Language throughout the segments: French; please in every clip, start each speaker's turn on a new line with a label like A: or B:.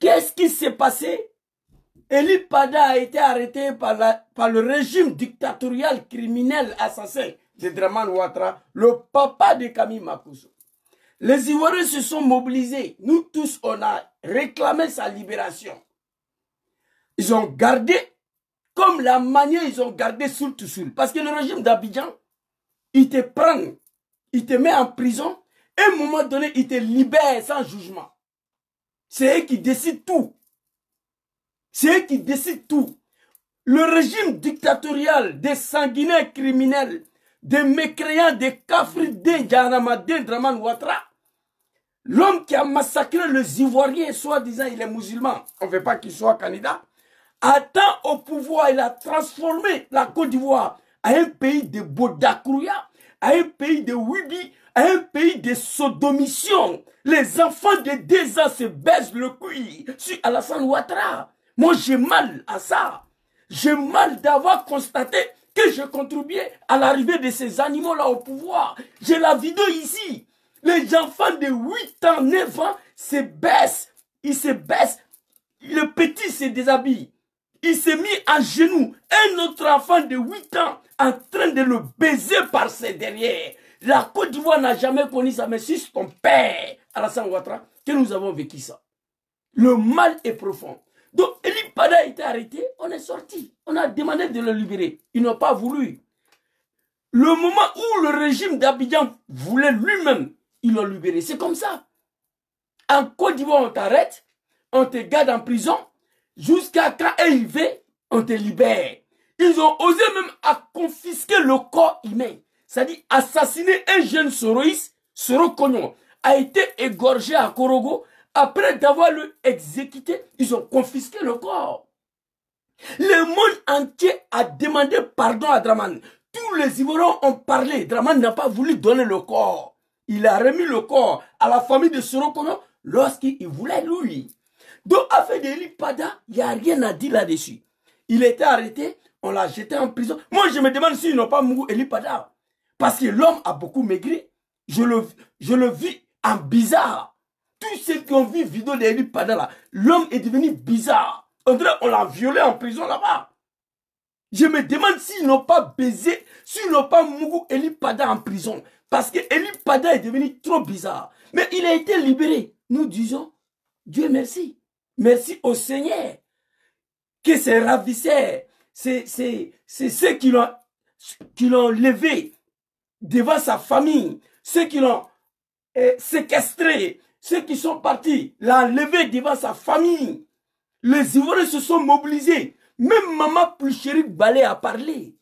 A: Qu'est-ce qui s'est passé? Eli Pada a été arrêté par le régime dictatorial criminel assassin de Dramane Ouattara, le papa de Camille Makosso. Les Ivoiriens se sont mobilisés. Nous tous, on a réclamé sa libération. Ils ont gardé, comme la manière ils ont gardé Soul to Soul. Parce que le régime d'Abidjan, il te prend, il te met en prison, et à un moment donné, il te libère sans jugement. C'est eux qui décident tout. C'est eux qui décident tout. Le régime dictatorial des sanguinaires criminels, des mécréants, des Kafridin, Djaramadin, Dramane Ouattara, l'homme qui a massacré les Ivoiriens, soi-disant il est musulman, on ne veut pas qu'il soit candidat, attend au pouvoir, il a transformé la Côte d'Ivoire à un pays de Bodakrouya, à un pays de Wibi, à un pays de sodomission. Les enfants de 2 ans se baissent le cul sur Alassane Ouattara. Moi, j'ai mal à ça. J'ai mal d'avoir constaté que je contribuais à l'arrivée de ces animaux-là au pouvoir. J'ai la vidéo ici. Les enfants de 8 ans, 9 ans se baissent. Ils se baissent. Le petit se déshabille. Il s'est mis à genoux. Un autre enfant de 8 ans en train de le baiser par ses derrière. La Côte d'Ivoire n'a jamais connu ça, mais c'est ton père, Alassane Ouattara, que nous avons vécu ça. Le mal est profond. Donc, Eli Pada a été arrêté, on est sorti. On a demandé de le libérer. Ils n'ont pas voulu. Le moment où le régime d'Abidjan voulait lui-même, ils l'ont libéré. C'est comme ça. En Côte d'Ivoire, on t'arrête, on te garde en prison, jusqu'à quand arrivé, on te libère. Ils ont osé même à confisquer le corps humain. C'est-à-dire assassiner un jeune soroïste, Soro Kognon, a été égorgé à Korogo. Après d'avoir le exécuté, ils ont confisqué le corps. Le monde entier a demandé pardon à Dramane. Tous les Ivoiriens ont parlé. Dramane n'a pas voulu donner le corps. Il a remis le corps à la famille de Soro Kognon lorsqu'il voulait lui. Donc, affaire d'Eli Pada, il n'y a rien à dire là-dessus. Il était arrêté, on l'a jeté en prison. Moi, je me demande s'ils n'ont pas mouru Eli Pada. Parce que l'homme a beaucoup maigri. Je le vis en bizarre. Tous ceux qui ont vu la vidéo d'Eli Pada là, l'homme est devenu bizarre. On dirait qu'on l'a violé en prison là-bas. Je me demande s'ils n'ont pas baisé, s'ils n'ont pas mouru Eli Pada en prison. Parce que Eli Pada est devenu trop bizarre. Mais il a été libéré. Nous disons, Dieu merci. Merci au Seigneur. Que ces ravisseurs, c'est ceux qui l'ont levé devant sa famille, ceux qui l'ont séquestré, ceux qui sont partis, l'ont levé devant sa famille. Les Ivoiriens se sont mobilisés. Même Maman Pluchéri Balé a parlé.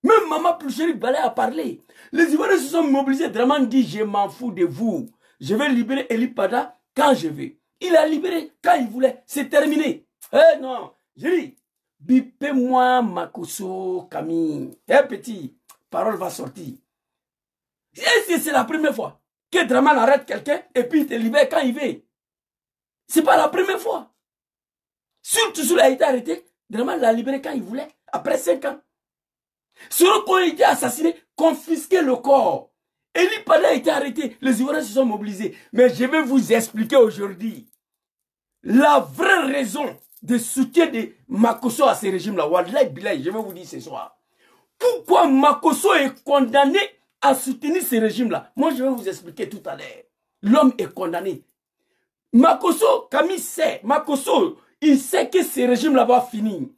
A: Même Maman Pluchéri Balé a parlé. Les Ivoiriens se sont mobilisés. Dramane dit, je m'en fous de vous. Je vais libérer Eli Pada quand je veux. Il a libéré quand il voulait. C'est terminé. Eh non. Je dis, bipez-moi Makosso Camille. Eh petit, parole va sortir. C'est la première fois que Dramane arrête quelqu'un et puis il te libère quand il veut. C'est pas la première fois. Surtout s'il a été arrêté, Dramane l'a libéré quand il voulait, après 5 ans. Selon qu'on a été assassiné, confisquer le corps. Eli Pada a été arrêté, les Ivoiriens se sont mobilisés. Mais je vais vous expliquer aujourd'hui la vraie raison de soutien de Makosso à ce régime-là. Wallahi billahi, je vais vous dire ce soir. Pourquoi Makosso est condamné à soutenir ce régime-là? Moi, je vais vous expliquer tout à l'heure. L'homme est condamné. Makosso, Camille sait, Makosso, il sait que ce régime-là va finir.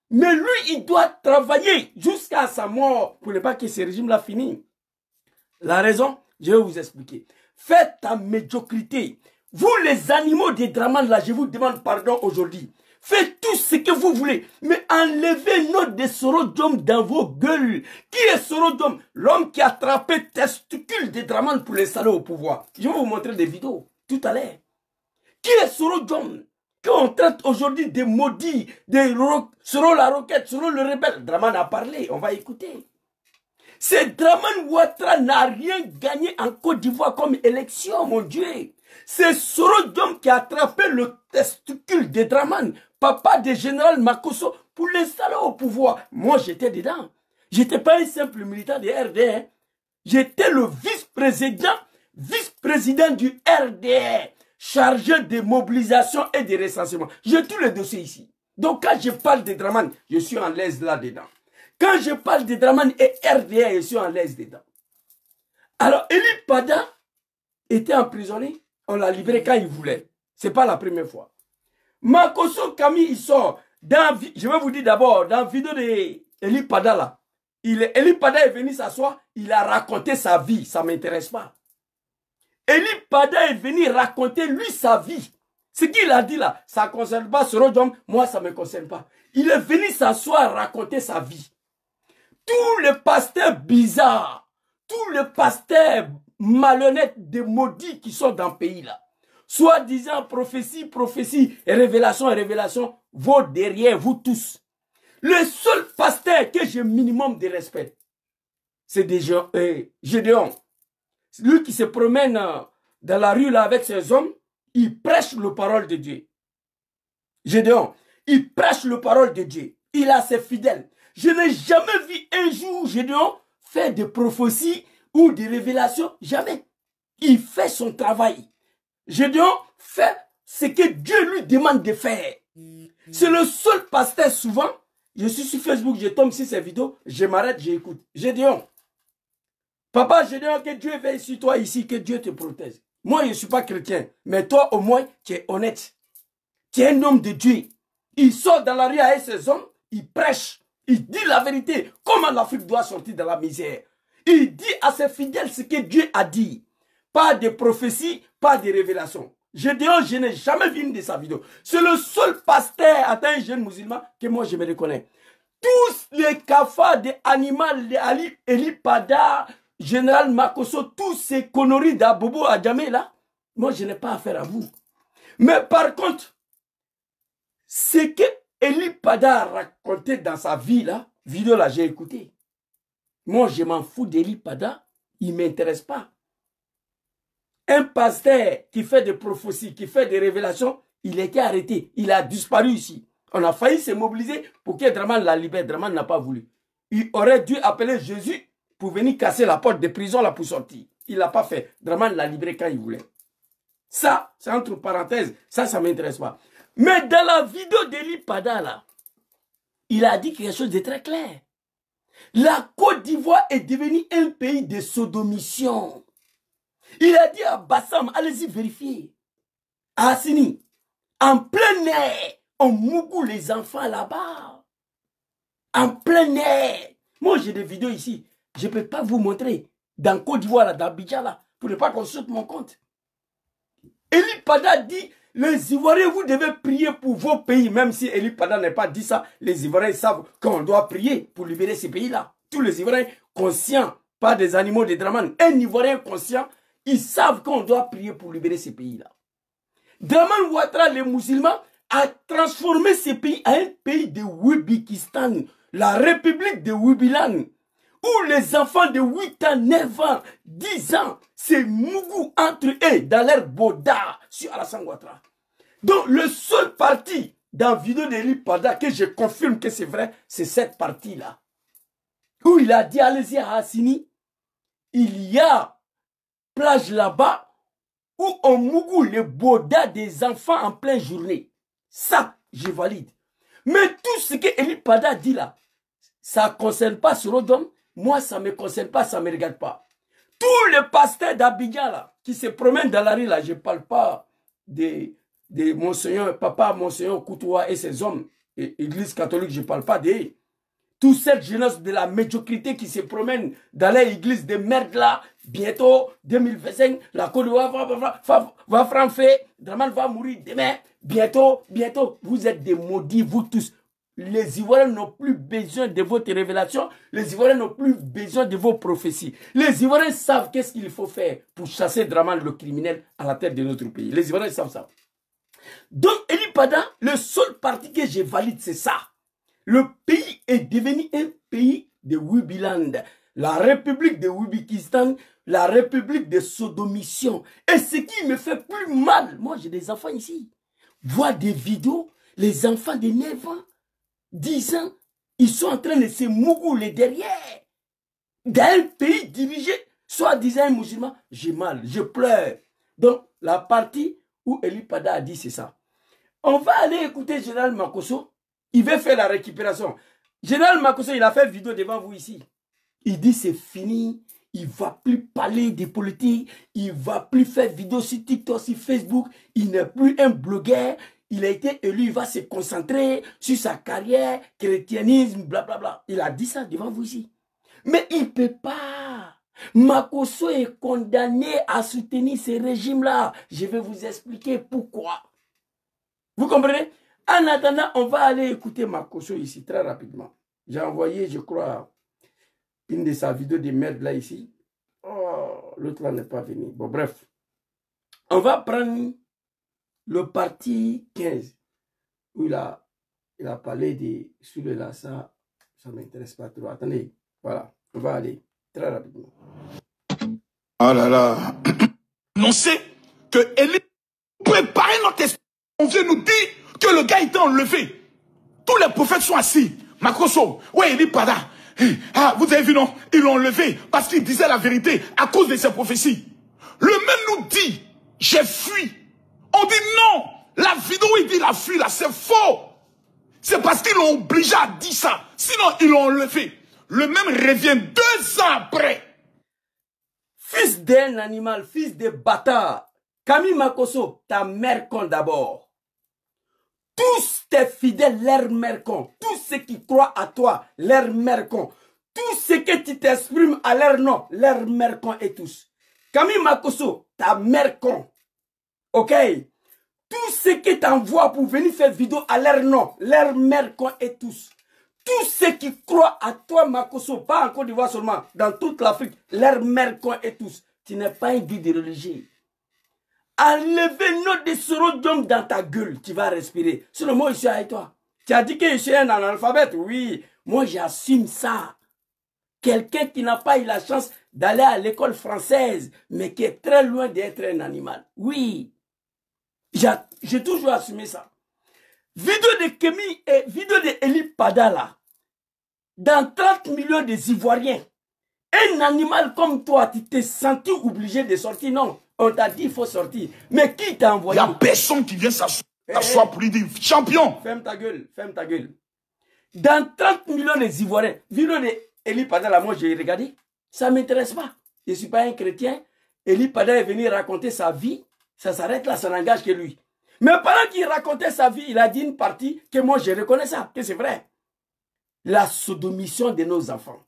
A: Mais lui, il doit travailler jusqu'à sa mort pour ne pas que ce régime-là finisse. La raison, je vais vous expliquer. Faites ta médiocrité. Vous, les animaux des Dramane, là, je vous demande pardon aujourd'hui. Faites tout ce que vous voulez, mais enlevez notre de Soro Diom dans vos gueules. Qui est Soro Diom? L'homme qui a attrapé testicules de Dramane pour l'installer au pouvoir. Je vais vous montrer des vidéos tout à l'heure. Qui est Soro Diom? Qu'on traite aujourd'hui des maudits, des Soro la roquette, Soro le rebelle. Dramane a parlé, on va écouter. C'est Dramane Ouattara n'a rien gagné en Côte d'Ivoire comme élection, mon Dieu. C'est Soro Diom qui a attrapé le testicule de Dramane, papa du général Makosso, pour l'installer au pouvoir. Moi, j'étais dedans. J'étais pas un simple militant de RDR. J'étais le vice-président du RDR. chargé de mobilisation et de recensement. J'ai tous les dossiers ici. Donc quand je parle de Dramane, je suis en l'aise là-dedans. Quand je parle de Dramane et RDA, je suis en l'aise dedans. Alors, Eli Pada était emprisonné. On l'a libéré quand il voulait. Ce n'est pas la première fois. Makosso Kami, il sort. Je vais vous dire d'abord, dans la vidéo d'Eli Pada là, Eli Pada est venu s'asseoir, il a raconté sa vie. Ça ne m'intéresse pas. Eli Pada est venu raconter lui sa vie. Ce qu'il a dit là, ça ne concerne pas ce Rodjom, moi ça ne me concerne pas. Il est venu s'asseoir raconter sa vie. Tous les pasteurs bizarres, tous les pasteurs malhonnêtes, des maudits qui sont dans le pays là, soi-disant prophétie, prophétie, révélation, révélation, vont derrière vous tous. Le seul pasteur que j'ai minimum de respect, c'est Gédéon. Lui qui se promène dans la rue là avec ses hommes, il prêche la parole de Dieu. Gédéon, il prêche la parole de Dieu. Il a ses fidèles. Je n'ai jamais vu un jour Gédéon faire des prophéties ou des révélations. Jamais. Il fait son travail. Gédéon fait ce que Dieu lui demande de faire. C'est le seul pasteur souvent. Je suis sur Facebook, je tombe sur ces vidéos, je m'arrête, j'écoute. Gédéon. Papa Gédéon, que Dieu veille sur toi ici, que Dieu te protège. Moi, je ne suis pas chrétien, mais toi, au moins, tu es honnête. Tu es un homme de Dieu. Il sort dans la rue avec ses hommes, il prêche, il dit la vérité. Comment l'Afrique doit sortir de la misère? Il dit à ses fidèles ce que Dieu a dit. Pas de prophétie, pas de révélation. Gédéon, je n'ai jamais vu une de sa vidéos. C'est le seul pasteur, atteint un jeune musulman, que moi je me reconnais. Tous les cafards des animaux, les Eli Pada, Général Makosso, tous ces conneries d'Abobo Adjamé là, moi je n'ai pas affaire à vous. Mais par contre, ce que Eli Pada a raconté dans sa vie là, vidéo là, j'ai écouté. Moi je m'en fous d'Eli Pada, il ne m'intéresse pas. Un pasteur qui fait des prophéties, qui fait des révélations, il a été arrêté, il a disparu ici. On a failli se mobiliser pour que Dramane la libère. Dramane n'a pas voulu. Il aurait dû appeler Jésus pour venir casser la porte de prison là pour sortir. Il ne l'a pas fait. Dramane l'a libéré quand il voulait. Ça, c'est entre parenthèses. Ça ne m'intéresse pas. Mais dans la vidéo d'Eli Pada là, il a dit quelque chose de très clair. La Côte d'Ivoire est devenue un pays de sodomission. Il a dit à Bassam, allez-y vérifier. À Assini, en plein air, on mougou les enfants là-bas. En plein air. Moi, j'ai des vidéos ici. Je ne peux pas vous montrer. Dans Côte d'Ivoire, là, dans Abidjan, là, pour ne pas qu'on saute mon compte. Eli Pada dit, les Ivoiriens, vous devez prier pour vos pays. Même si Eli Pada n'a pas dit ça, les Ivoiriens savent qu'on doit prier pour libérer ces pays-là. Tous les Ivoiriens conscients, pas des animaux de Dramane. Un Ivoirien conscient, ils savent qu'on doit prier pour libérer ces pays-là. Dramane Ouattara, les musulmans, a transformé ce pays en un pays de Wibikistan, la République de Wibilan, où les enfants de 8 ans, 9 ans, 10 ans, c'est mougou entre eux dans leur boda sur Alassane Ouattara. Donc le seul parti dans la vidéo d'Eli Pada que je confirme que c'est vrai, c'est cette partie-là. Où il a dit, allez-y à Assini, il y a plage là-bas où on mougou les bodas des enfants en pleine journée. Ça, je valide. Mais tout ce que Eli Pada dit là, ça ne concerne pas Surodom. Moi, ça ne me concerne pas, ça ne me regarde pas. Tous les pasteurs d'Abidjan là, qui se promènent dans la rue là, je ne parle pas de Monseigneur, Papa Monseigneur Koutoua et ses hommes, et Église catholique, je ne parle pas d'eux. Toute cette jeunesse de la médiocrité qui se promène dans les églises de merde là, bientôt, 2025, la Côte d'Ivoire va franfer, Dramane va mourir demain, bientôt, vous êtes des maudits, vous tous. Les Ivoiriens n'ont plus besoin de votre révélation, les Ivoiriens n'ont plus besoin de vos prophéties. Les Ivoiriens savent qu'est-ce qu'il faut faire pour chasser Dramane le criminel à la tête de notre pays. Les Ivoiriens savent ça. Donc, Eli Pada, le seul parti que je valide, c'est ça. Le pays est devenu un pays de Wibiland, la République de Wibikistan, la République de sodomission. Et ce qui me fait plus mal, moi j'ai des enfants ici, voir des vidéos, les enfants de 9 ans, 10 ans, ils sont en train de se mougouler derrière. Dans un pays dirigé, soi-disant musulman, j'ai mal, je pleure. Donc la partie où Eli Pada a dit c'est ça. On va aller écouter Général Makosso. Il veut faire la récupération. Général Makosso, il a fait vidéo devant vous ici. Il dit c'est fini. Il ne va plus parler de politique. Il ne va plus faire vidéo sur TikTok, sur Facebook. Il n'est plus un blogueur. Il a été élu. Il va se concentrer sur sa carrière, chrétianisme, blablabla. Il a dit ça devant vous ici. Mais il ne peut pas. Makosso est condamné à soutenir ce régime-là. Je vais vous expliquer pourquoi. Vous comprenez? En attendant, on va aller écouter Makosso ici très rapidement. J'ai envoyé, je crois, une de sa vidéos de merde là ici. Oh, l'autre là n'est pas venu. Bon, bref. On va prendre le parti 15 où il a parlé de sur le là, ça ne m'intéresse pas trop. Attendez, voilà, on va aller très rapidement.
B: Oh là là. On sait que Eli préparait notre esprit. On vient nous dire que le gars était enlevé. Tous les prophètes sont assis. Makosso, ouais, Eli Pada. Ah, vous avez vu, non? Ils l'ont enlevé parce qu'il disait la vérité à cause de ses prophéties. Le même nous dit, j'ai fui. On dit non. La vidéo, il dit, il a fui là, c'est faux. C'est parce qu'ils l'ont obligé à dire ça. Sinon, ils l'ont enlevé. Le même revient 2 ans après.
A: Fils d'un animal, fils de bâtard. Camille Makosso, ta mère con d'abord. Tous tes fidèles, leur mère con. Tous ceux qui croient à toi, leur mère con. Tous ceux que tu t'exprimes à leur nom, leur mère con et tous. Camille Makosso, ta mère con. Ok? Tous ceux qui t'envoient pour venir faire vidéo à leur nom, leur mère con et tous. Tous ceux qui croient à toi, Makosso, pas en Côte d'Ivoire seulement, dans toute l'Afrique, leur mère con et tous. Tu n'es pas un guide religieux. Enlevez notre dessorodium dans ta gueule, tu vas respirer. Sinon, moi, je suis avec toi. Tu as dit que je suis un analphabète. Oui, moi, j'assume ça. Quelqu'un qui n'a pas eu la chance d'aller à l'école française, mais qui est très loin d'être un animal. Oui, j'ai toujours assumé ça. Vidéo de Kémy et vidéo de Eli Pada là. Dans 30 millions des Ivoiriens, un animal comme toi, tu t'es senti obligé de sortir. Non, on t'a dit qu'il faut sortir. Mais qui t'a envoyé?
B: Il n'y a personne qui vient s'asseoir pour lui dire champion.
A: Ferme ta gueule, ferme ta gueule. Dans 30 millions des Ivoiriens, vidéo de Eli Pada là, moi j'ai regardé. Ça ne m'intéresse pas. Je ne suis pas un chrétien. Eli Pada est venu raconter sa vie. Ça s'arrête là, ça n'engage que lui. Mais pendant qu'il racontait sa vie, il a dit une partie que moi je reconnais ça, que c'est vrai. La sodomisation de nos enfants.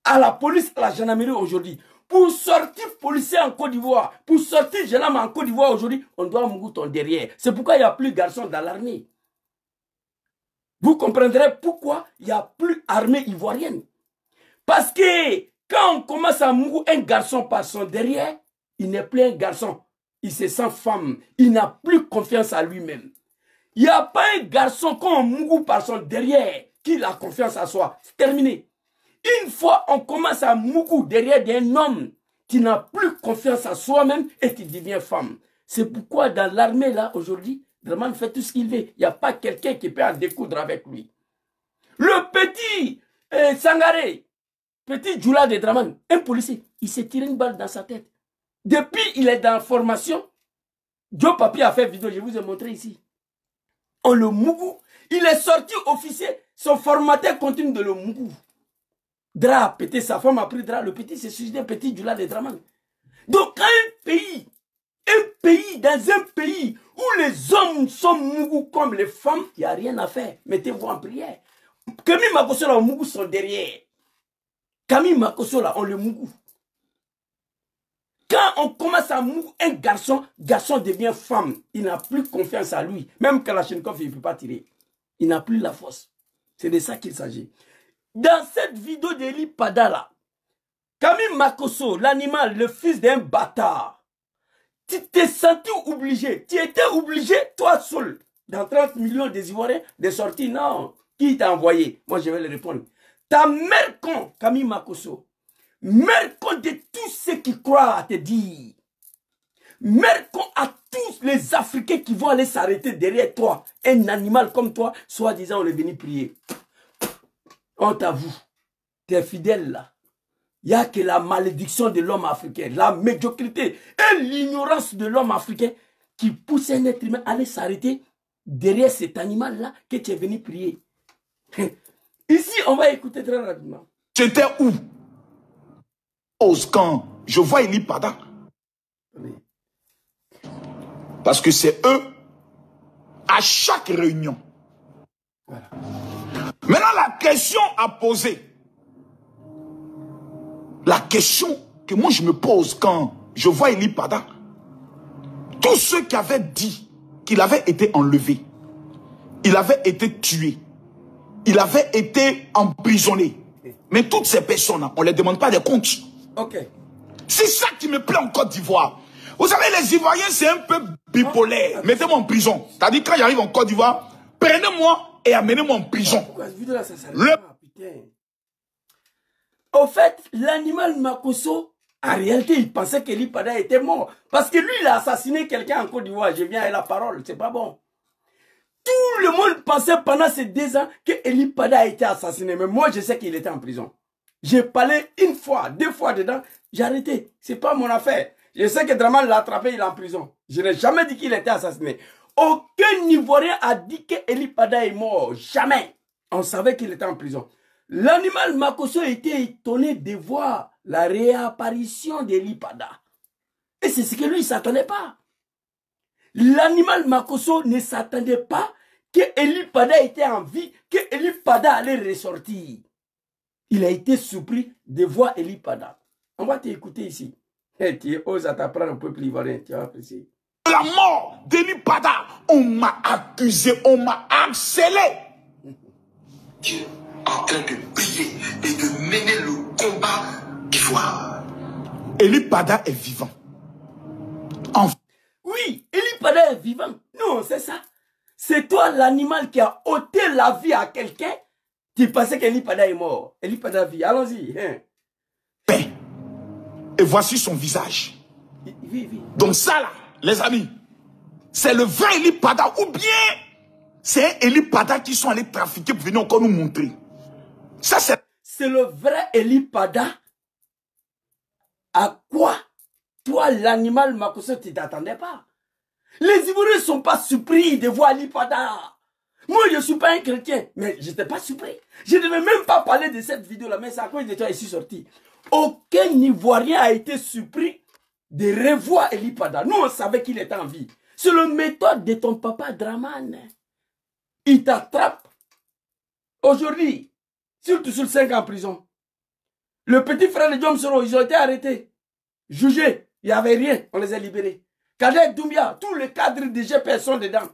A: À la police, à la gendarmerie aujourd'hui. Pour sortir policier en Côte d'Ivoire, pour sortir gendarme en Côte d'Ivoire aujourd'hui, on doit mouiller ton derrière. C'est pourquoi il n'y a plus de garçons dans l'armée. Vous comprendrez pourquoi il n'y a plus d'armée ivoirienne. Parce que quand on commence à mouiller un garçon par son derrière, il n'est plus un garçon. Il se sent femme. Il n'a plus confiance à lui-même. Il n'y a pas un garçon quand on mouille par son derrière qu'il a confiance à soi. C'est terminé. Une fois on commence à mouiller derrière d'un homme qui n'a plus confiance à soi-même et qui devient femme. C'est pourquoi dans l'armée là aujourd'hui, Draman fait tout ce qu'il veut. Il n'y a pas quelqu'un qui peut en découdre avec lui. Le petit Sangaré, petit Djoula de Draman, un policier, il s'est tiré une balle dans sa tête. Depuis il est dans la formation, Joe Papi a fait vidéo, je vous ai montré ici. On le mougou. Il est sorti officier, son formateur continue de le mougou. Dra a pété, sa femme a pris Dra, le petit s'est suicidé, petit Djoula de Draman. Donc quand dans un pays où les hommes sont mougou comme les femmes, il n'y a rien à faire. Mettez-vous en prière. Camille Makosso là, on mougou son derrière. Camille Makosso là, on le mougou. Quand on commence à mouiller un garçon, garçon devient femme. Il n'a plus confiance à lui. Même Kalachnikov, il ne peut pas tirer. Il n'a plus la force. C'est de ça qu'il s'agit. Dans cette vidéo d'Eli Pada là, Camille Makosso, l'animal, le fils d'un bâtard, tu t'es senti obligé. Tu étais obligé, toi seul, dans 30 millions des Ivoiriens, de sortir. Non. Qui t'a envoyé? Moi, je vais le répondre. Ta mère con, Camille Makosso. Mère con de tous ceux qui croient à te dire. Mère con à tous les Africains qui vont aller s'arrêter derrière toi. Un animal comme toi, soi-disant, on est venu prier. Honte à vous. Tu es fidèle là. Il n'y a que la malédiction de l'homme africain, la médiocrité et l'ignorance de l'homme africain qui pousse un être humain à aller s'arrêter derrière cet animal-là que tu es venu prier. Ici, on va écouter très rapidement.
B: J'étais où? Quand je vois Eli Pada.
A: Oui.
B: Parce que c'est eux, à chaque réunion.
A: Voilà.
B: Maintenant, la question à poser. La question que moi je me pose quand je vois Eli Pada. Tous ceux qui avaient dit qu'il avait été enlevé, il avait été tué, il avait été emprisonné. Mais toutes ces personnes-là, on ne les demande pas des comptes.
A: Ok.
B: C'est ça qui me plaît en Côte d'Ivoire. Vous savez, les Ivoiriens, c'est un peu bipolaire. Mettez-moi en prison. C'est-à-dire, quand j'arrive en Côte d'Ivoire, prenez-moi et amenez-moi en prison.
A: Pourquoi cette vidéo-là, ça s'arrête pas, putain. Au fait, l'animal Makosso, en réalité, il pensait qu'Eli Pada était mort. Parce que lui, il a assassiné quelqu'un en Côte d'Ivoire. Je viens à la parole, c'est pas bon. Tout le monde pensait pendant ces 2 ans que Eli Pada a été assassiné. Mais moi, je sais qu'il était en prison. J'ai parlé 1 fois, 2 fois dedans. J'ai arrêté. C'est pas mon affaire. Je sais que Draman l'a attrapé, il est en prison. Je n'ai jamais dit qu'il était assassiné. Aucun Ivoirien a dit que Eli Pada est mort. Jamais. On savait qu'il était en prison. L'animal Makosso était étonné de voir la réapparition d'Eli Pada. Et c'est ce que lui, il ne s'attendait pas. L'animal Makosso ne s'attendait pas que Eli Pada était en vie, que Eli Pada allait ressortir. Il a été surpris de voir Eli Pada. On va t'écouter ici. Hey, tu oses à t'apprendre un peuple ivoirien, tu vas apprécier.
B: La mort d'Eli Pada, on m'a accusé, on m'a harcelé.
C: Dieu en train de prier et de mener le combat d'Ivoire.
B: Eli Pada est vivant.
A: Oui, Eli Pada est vivant. Non, c'est ça. C'est toi l'animal qui a ôté la vie à quelqu'un. Tu pensais qu'Eli Pada est mort. Eli Pada vit. Allons-y. Hein.
B: Et voici son visage.
A: Oui.
B: Donc ça là, les amis, c'est le vrai Eli Pada ou bien c'est un Eli Pada qui sont allés trafiquer pour venir encore nous montrer. Ça
A: c'est le vrai Eli Pada. À quoi toi l'animal Makosso tu t'attendais pas? Les Ivoiriens ne sont pas surpris de voir Eli Pada. Moi je ne suis pas un chrétien, mais je n'étais pas surpris. Je ne devais même pas parler de cette vidéo là, mais c'est à cause de toi ici sorti. Aucun Ivoirien a été surpris de revoir Eli Pada. Nous, on savait qu'il était en vie. C'est la méthode de ton papa Draman. Il t'attrape. Aujourd'hui, surtout sur 5 ans en prison. Le petit frère de Diom Soro, ils ont été arrêtés. Jugés. Il n'y avait rien. On les a libérés. Kader Doumbia, tous les cadres de GPS sont dedans.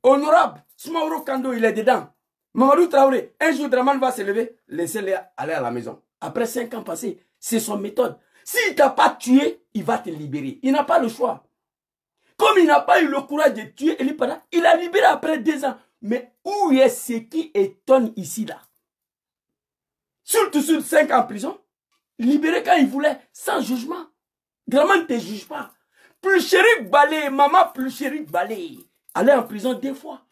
A: Honorable, Smauro Kando, il est dedans. Mamadou Traoré, un jour Draman va se lever, laissez-les aller à la maison. Après 5 ans passés, c'est son méthode. S'il ne t'a pas tué, il va te libérer. Il n'a pas le choix. Comme il n'a pas eu le courage de tuer Eli Pada, il a libéré après 2 ans. Mais où est ce qui étonne ici là? Surtout sur 5 ans en prison, libéré quand il voulait, sans jugement. Draman ne te juge pas. Plus chéri Balé, maman plus chéri Balé. Aller en prison 2 fois.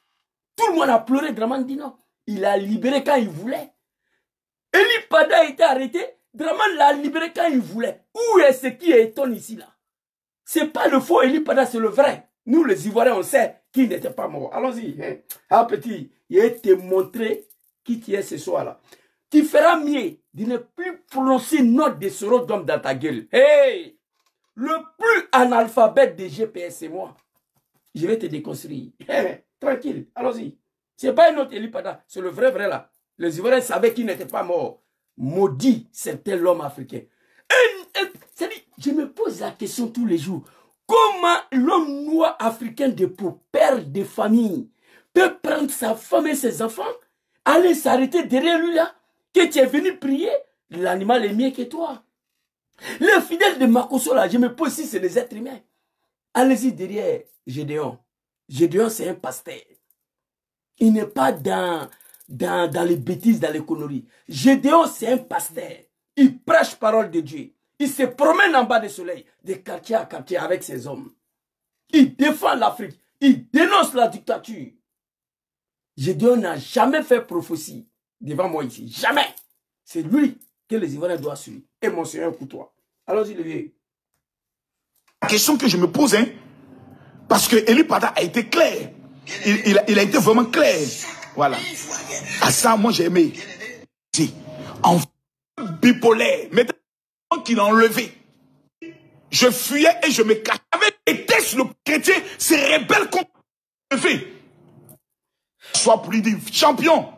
A: Tout le monde a pleuré, Draman dit non. Il a libéré quand il voulait. Eli Pada a été arrêté, Draman l'a libéré quand il voulait. Où est ce qui étonne ici là? C'est pas le faux Eli Pada, c'est le vrai. Nous les Ivoiriens, on sait qu'il n'était pas mort. Allons-y. Hein. Ah petit, il a te montrer qui tu es ce soir-là. Tu feras mieux de ne plus prononcer notre de Soro d'homme dans ta gueule. Hey! Le plus analphabète des GPS, c'est moi. Je vais te déconstruire. Hey, tranquille, allons-y. C'est pas un autre Eli Pada, c'est le vrai là. Les Ivoiriens savaient qu'il n'était pas mort. Maudit, c'était l'homme africain. Je me pose la question tous les jours. Comment l'homme noir africain de peau, père de famille, peut prendre sa femme et ses enfants, aller s'arrêter derrière lui là, que tu es venu prier, l'animal est mieux que toi. Les fidèles de Makosso là, je me pose si c'est des êtres humains. Allez-y derrière Gédéon. Gédéon c'est un pasteur. Il n'est pas dans les bêtises, dans les conneries. Gédéon c'est un pasteur. Il prêche parole de Dieu. Il se promène en bas du soleil, de quartier à quartier avec ses hommes. Il défend l'Afrique. Il dénonce la dictature. Gédéon n'a jamais fait prophétie devant moi ici. Jamais. C'est lui que les Ivoiriens doivent suivre. Et mon Seigneur Coutois. Allons-y, le vieux.
B: La question que je me pose, hein, Parce que Eli Pada a été clair. Il a été vraiment clair. Voilà. À ça, moi, j'ai aimé. Si. En bipolaire. Mais qu'il a enlevé. Je fuyais et je me cachais. Et le chrétien se rebelle contre le fait. Sois pour lui dire, champion.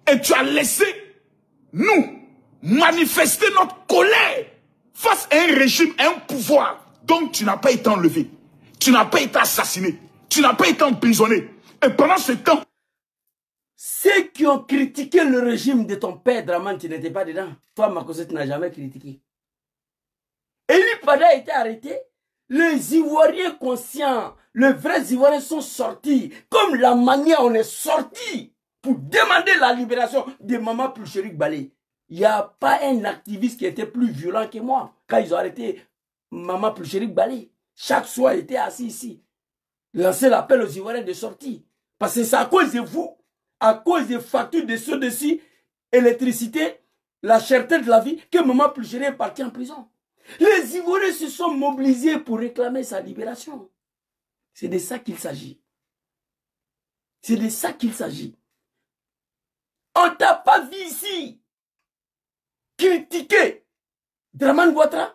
B: Et tu as laissé nous manifester notre colère face à un régime, à un pouvoir. Donc tu n'as pas été enlevé. Tu n'as pas été assassiné. Tu n'as pas été emprisonné. Et pendant ce temps,
A: ceux qui ont critiqué le régime de ton père, Draman, tu n'étais pas dedans. Toi, Makoso, tu n'as jamais critiqué. Eli Pada a été arrêté. Les Ivoiriens conscients, les vrais Ivoiriens sont sortis. Comme la manière on est sorti pour demander la libération de Maman Pulcherik Balé. Il n'y a pas un activiste qui était plus violent que moi quand ils ont arrêté Maman Pulcherik Balé. Chaque soir, il était assis ici. Lancer l'appel aux Ivoiriens de sortir. Parce que c'est à cause de vous, à cause des factures de ceux de-ci, électricité, la cherté de la vie, que Maman Pulcherik est parti en prison. Les Ivoiriens se sont mobilisés pour réclamer sa libération. C'est de ça qu'il s'agit. C'est de ça qu'il s'agit. On t'a pas vu ici critiquer Draman Ouattara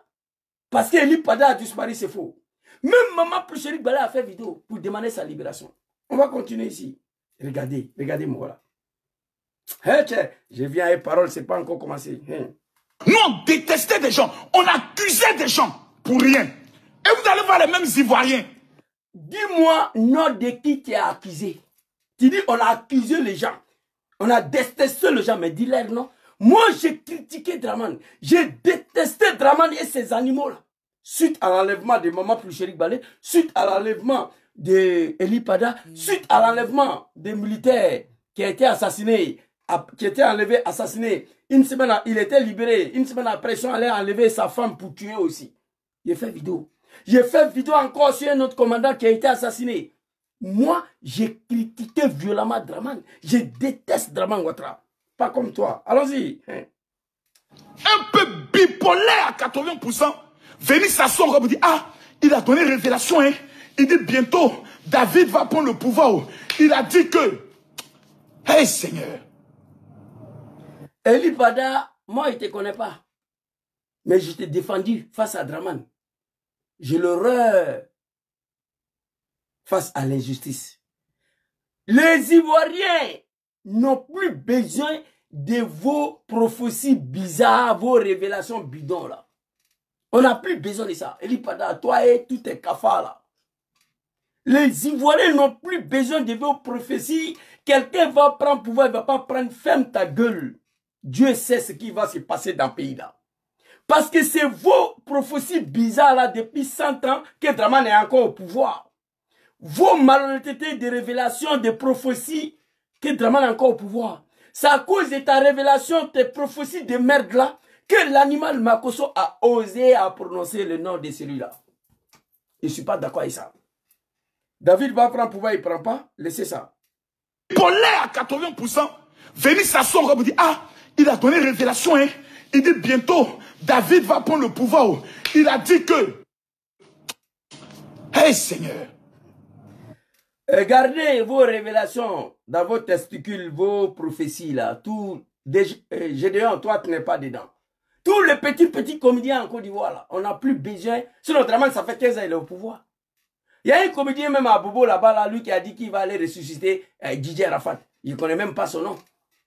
A: parce qu'Eli Pada a disparu, c'est faux. Même Maman Pulcherik Balé a fait vidéo pour demander sa libération. On va continuer ici. Regardez, regardez-moi là. Hey, tiens, je viens à parole, c'est pas encore commencé. Hey.
B: Nous, on détestait des gens. On accusait des gens pour rien. Et vous allez voir les mêmes Ivoiriens.
A: Dis-moi, nom de qui tu as accusé. Tu dis, on a accusé les gens. On a détesté les gens, mais dis-leur non. Moi, j'ai critiqué Draman. J'ai détesté Draman et ses animaux-là. Suite à l'enlèvement de Maman Pulcherik Balé, suite à l'enlèvement de Eli Pada, suite à l'enlèvement des militaires qui a été assassinés, qui étaient enlevés, assassinés. Une semaine, il était libéré. Une semaine après, ils sont allés enlever sa femme pour tuer aussi. J'ai fait vidéo. J'ai fait vidéo encore sur un autre commandant qui a été assassiné. Moi, j'ai critiqué violemment Draman. Je déteste Draman Ouattara. Pas comme toi. Allons-y.
B: Un peu bipolaire à 80%. Venir s'asseoir et dire, ah, il a donné révélation. Hein. Il dit bientôt, David va prendre le pouvoir. Il a dit que, hey Seigneur.
A: Eli Pada, moi, il ne te connaît pas. Mais je t'ai défendu face à Draman. J'ai l'horreur face à l'injustice. Les Ivoiriens n'ont plus besoin de vos prophéties bizarres, vos révélations bidons là. On n'a plus besoin de ça. Eli Pada, toi et tous tes cafards là. Les Ivoiriens n'ont plus besoin de vos prophéties. Quelqu'un va prendre pouvoir, il ne va pas prendre, ferme ta gueule. Dieu sait ce qui va se passer dans le pays là. Parce que c'est vos prophéties bizarres là depuis 100 ans que Draman est encore au pouvoir. Vos malhonnêtetés de révélations, de prophéties que Draman est encore au pouvoir. C'est à cause de ta révélation, tes prophéties de merde là, que l'animal Makoso a osé à prononcer le nom de celui-là. Je ne suis pas d'accord avec ça. David va prendre pouvoir, il ne prend pas, laissez ça.
B: Polaire à 80%. Venir s'asseoir et dire, ah, il a donné révélation. Hein. Il dit bientôt, David va prendre le pouvoir. Il a dit que, hey Seigneur.
A: Gardez vos révélations dans vos testicules, vos prophéties là. Tout, Gédéon, toi tu n'es pas dedans. Tous les petits comédiens en Côte d'Ivoire là, on n'a plus besoin. Sinon, Draman, ça fait 15 ans qu'il est au pouvoir. Il y a un comédien même à Bobo là-bas, là, lui qui a dit qu'il va aller ressusciter Didier Arafat. Il ne connaît même pas son nom.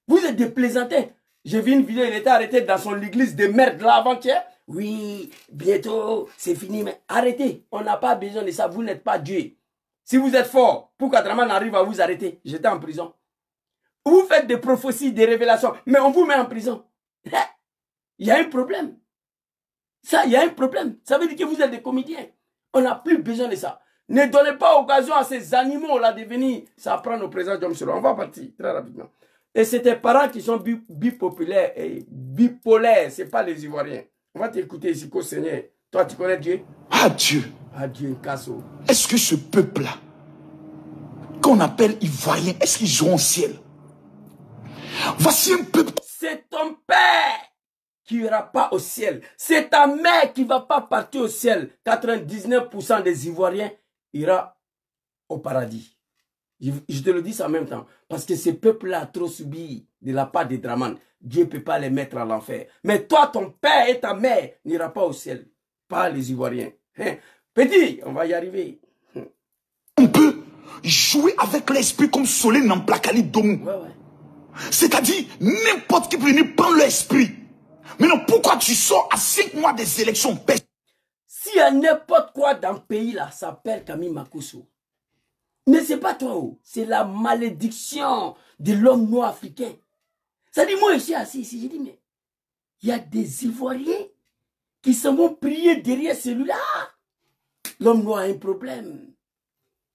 A: Vous êtes des plaisantins. J'ai vu une vidéo, il était arrêté dans son église de merde là avant-hier. Oui, bientôt, c'est fini. Mais arrêtez, on n'a pas besoin de ça. Vous n'êtes pas Dieu. Si vous êtes fort, pour qu'Adraman arrive à vous arrêter, j'étais en prison. Vous faites des prophéties, des révélations, mais on vous met en prison. Il y a un problème. Ça, il y a un problème. Ça veut dire que vous êtes des comédiens. On n'a plus besoin de ça. Ne donnez pas occasion à ces animaux-là de venir s'apprendre au président Diomselo. On va partir très rapidement. Et c'est tes parents qui sont bipolaires et bipolaires. Ce n'est pas les Ivoiriens. On va t'écouter ici, qu'au Seigneur. Toi, tu connais Dieu?
B: Adieu.
A: Adieu, Casso.
B: Est-ce que ce peuple-là, qu'on appelle Ivoirien, est-ce qu'ils iront au ciel? Voici un peuple.
A: C'est ton père qui n'ira pas au ciel. C'est ta mère qui ne va pas partir au ciel. 99% des Ivoiriens ira au paradis. Je te le dis ça en même temps. Parce que ce peuple-là a trop subi de la part des Draman. Dieu ne peut pas les mettre à l'enfer. Mais toi, ton père et ta mère n'ira pas au ciel. Pas les Ivoiriens. Hein? Petit, on va y arriver.
B: On peut jouer avec l'esprit comme Solé Namplakali Domou.
A: Ouais, ouais.
B: C'est-à-dire, n'importe qui peut venir prendre l'esprit. Mais non, pourquoi tu sors à 5 mois des élections?
A: S'il y a n'importe quoi dans le pays là, ça s'appelle Camille Makosso. Mais c'est pas toi, c'est la malédiction de l'homme noir africain. Ça dit, moi, je suis assis ici, j'ai dit, mais il y a des Ivoiriens qui s'en vont prier derrière celui-là. L'homme noir a un problème.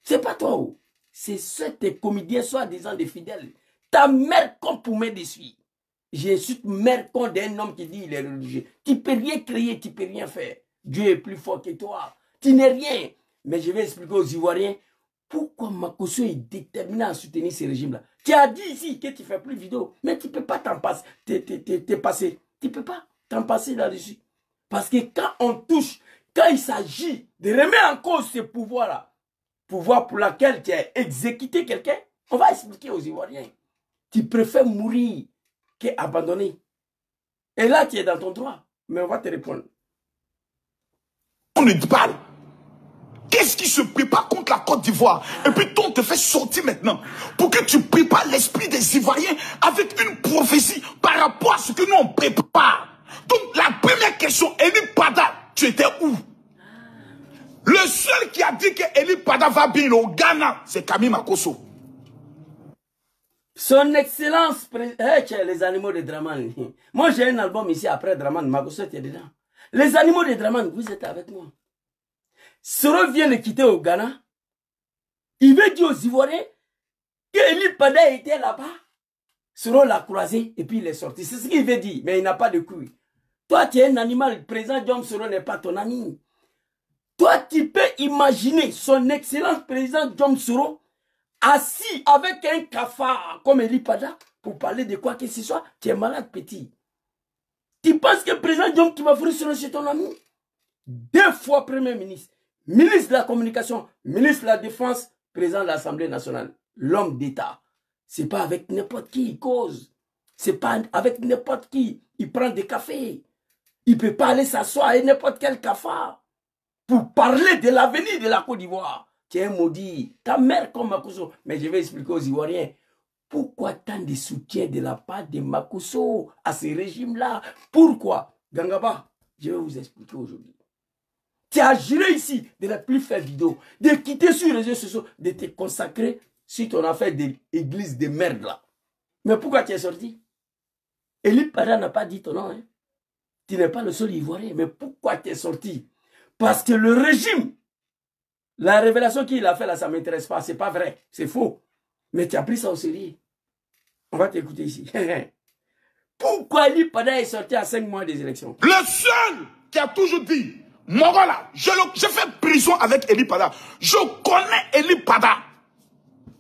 A: C'est pas toi, c'est ceux tes comédiens soi-disant des fidèles. Ta mère comme pour me dessus. J'insulte mère comme d'un homme qui dit il est religieux. Tu peux rien créer, tu peux rien faire. Dieu est plus fort que toi. Tu n'es rien. Mais je vais expliquer aux Ivoiriens pourquoi Makosso est déterminé à soutenir ce régime-là. Tu as dit ici que tu ne fais plus de vidéo, mais tu ne peux pas t'en passer. Tu ne peux pas t'en passer là-dessus. Parce que quand on touche, quand il s'agit de remettre en cause ce pouvoir-là, pouvoir pour lequel tu as exécuté quelqu'un, on va expliquer aux Ivoiriens. Tu préfères mourir qu'abandonner. Et là, tu es dans ton droit. Mais on va te répondre.
B: On ne parle. Qu'est-ce qui se prépare contre la Côte d'Ivoire? Et puis toi, on te fait sortir maintenant pour que tu prépares l'esprit des Ivoiriens avec une prophétie par rapport à ce que nous on prépare. Donc la première question, Eli Pada, tu étais où? Le seul qui a dit que Eli Pada va bien au Ghana, c'est Camille Makosso.
A: Son Excellence, les animaux de Draman. Moi j'ai un album ici après Draman, Makosso était dedans. Les animaux de Draman, vous êtes avec moi. Soro vient de quitter au Ghana. Il veut dire aux Ivoiriens que Eli Pada était là-bas. Soro l'a croisé et puis il est sorti. C'est ce qu'il veut dire, mais il n'a pas de couilles. Toi, tu es un animal. Le président John Soro n'est pas ton ami. Toi, tu peux imaginer son excellent président John Soro assis avec un cafard comme Eli Pada pour parler de quoi que ce soit. Tu es malade, petit. Tu penses que le président John Kimafuri Soro c'est ton ami? 2 fois Premier ministre. Ministre de la Communication, ministre de la Défense, président de l'Assemblée nationale, l'homme d'État. C'est pas avec n'importe qui il cause. C'est pas avec n'importe qui il prend des cafés. Il peut pas aller s'asseoir à n'importe quel cafard pour parler de l'avenir de la Côte d'Ivoire. Tu es un maudit. Ta mère comme Makosso. Mais je vais expliquer aux Ivoiriens pourquoi tant de soutien de la part de Makosso à ce régime-là. Pourquoi? Gangaba, je vais vous expliquer aujourd'hui. Tu as juré ici de ne plus faire vidéo, de quitter sur les réseaux sociaux, de te consacrer sur ton affaire d'église de merde là. Mais pourquoi tu es sorti? Eli Pada n'a pas dit ton nom. Hein? Tu n'es pas le seul Ivoirien. Mais pourquoi tu es sorti? Parce que le régime, la révélation qu'il a fait là, ça ne m'intéresse pas. Ce n'est pas vrai. C'est faux. Mais tu as pris ça au sérieux. On va t'écouter ici. Pourquoi Eli Pada est sorti à 5 mois des élections?
B: Le seul qui a toujours dit, Morola, je fais prison avec Eli Pada. Je connais Eli Pada.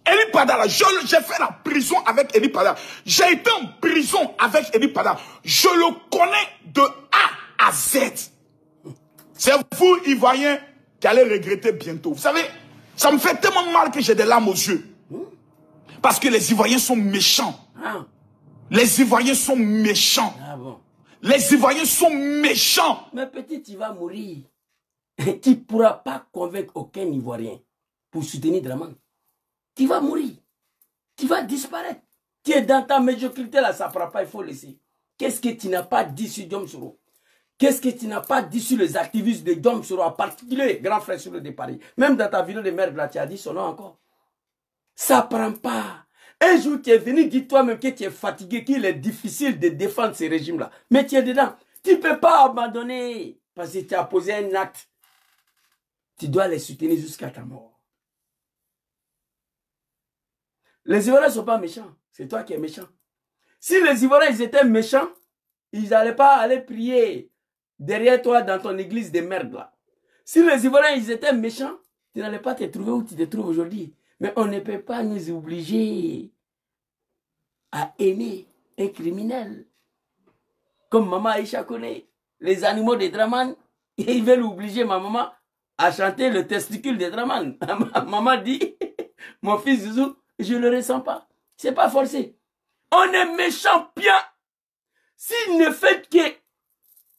B: Eli Pada, là, j'ai fait la prison avec Eli Pada. J'ai été en prison avec Eli Pada. Je le connais de A à Z. C'est vous, Ivoiriens, qui allez regretter bientôt. Vous savez, ça me fait tellement mal que j'ai des larmes aux yeux. Parce que les Ivoiriens sont méchants. Les Ivoiriens sont méchants.
A: Ah bon?
B: Les Ivoiriens sont méchants.
A: Mais petit, tu vas mourir. Tu ne pourras pas convaincre aucun Ivoirien pour soutenir Draman. Tu vas mourir. Tu vas disparaître. Tu es dans ta médiocrité là, ça ne fera pas, il faut laisser. Qu'est-ce que tu n'as pas dit sur John Soro? Qu'est-ce que tu n'as pas dit sur les activistes de John Soro, en particulier grand frère sur le de Paris? Même dans ta vidéo de merde là, tu as dit son nom encore. Ça ne prend pas. Un jour, tu es venu dire toi-même que tu es fatigué, qu'il est difficile de défendre ces régimes-là. Mais tu es dedans. Tu ne peux pas abandonner parce que tu as posé un acte. Tu dois les soutenir jusqu'à ta mort. Les Ivoiriens ne sont pas méchants. C'est toi qui es méchant. Si les Ivoiriens ils étaient méchants, ils n'allaient pas aller prier derrière toi dans ton église de merde là. Si les Ivoiriens ils étaient méchants, tu n'allais pas te trouver où tu te trouves aujourd'hui. Mais on ne peut pas nous obliger à aimer un criminel. Comme maman Aïcha connaît. Les animaux de Draman, ils veulent obliger ma maman à chanter le testicule de Draman. Maman dit, mon fils Zouzou, je ne le ressens pas. C'est pas forcé. On est méchant bien. S'il ne fait que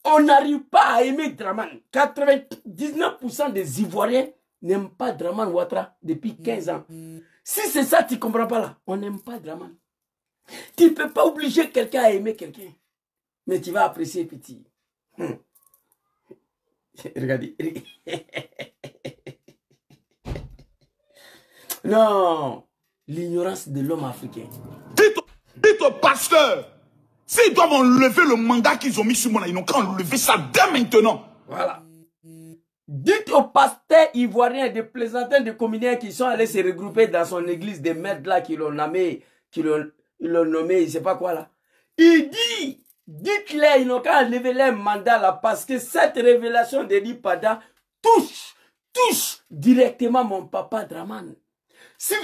A: on n'arrive pas à aimer Draman. 99% des Ivoiriens n'aiment pas Draman Ouattara depuis 15 ans. Si c'est ça, tu ne comprends pas là. On n'aime pas Draman. Tu ne peux pas obliger quelqu'un à aimer quelqu'un. Mais tu vas apprécier petit. Regardez. Non. L'ignorance de l'homme africain.
B: Dites au pasteur, s'ils doivent enlever le mandat qu'ils ont mis sur moi, ils n'ont qu'à enlever ça dès maintenant.
A: Voilà. Dites aux pasteurs ivoiriens, des plaisantins, des communiens qui sont allés se regrouper dans son église, des maîtres là qui l'ont nommé, je ne sais pas quoi là. Il dit, dites-les, ils n'ont qu'à enlever leur mandat là, parce que cette révélation d'Eli Pada touche directement mon papa Draman. Si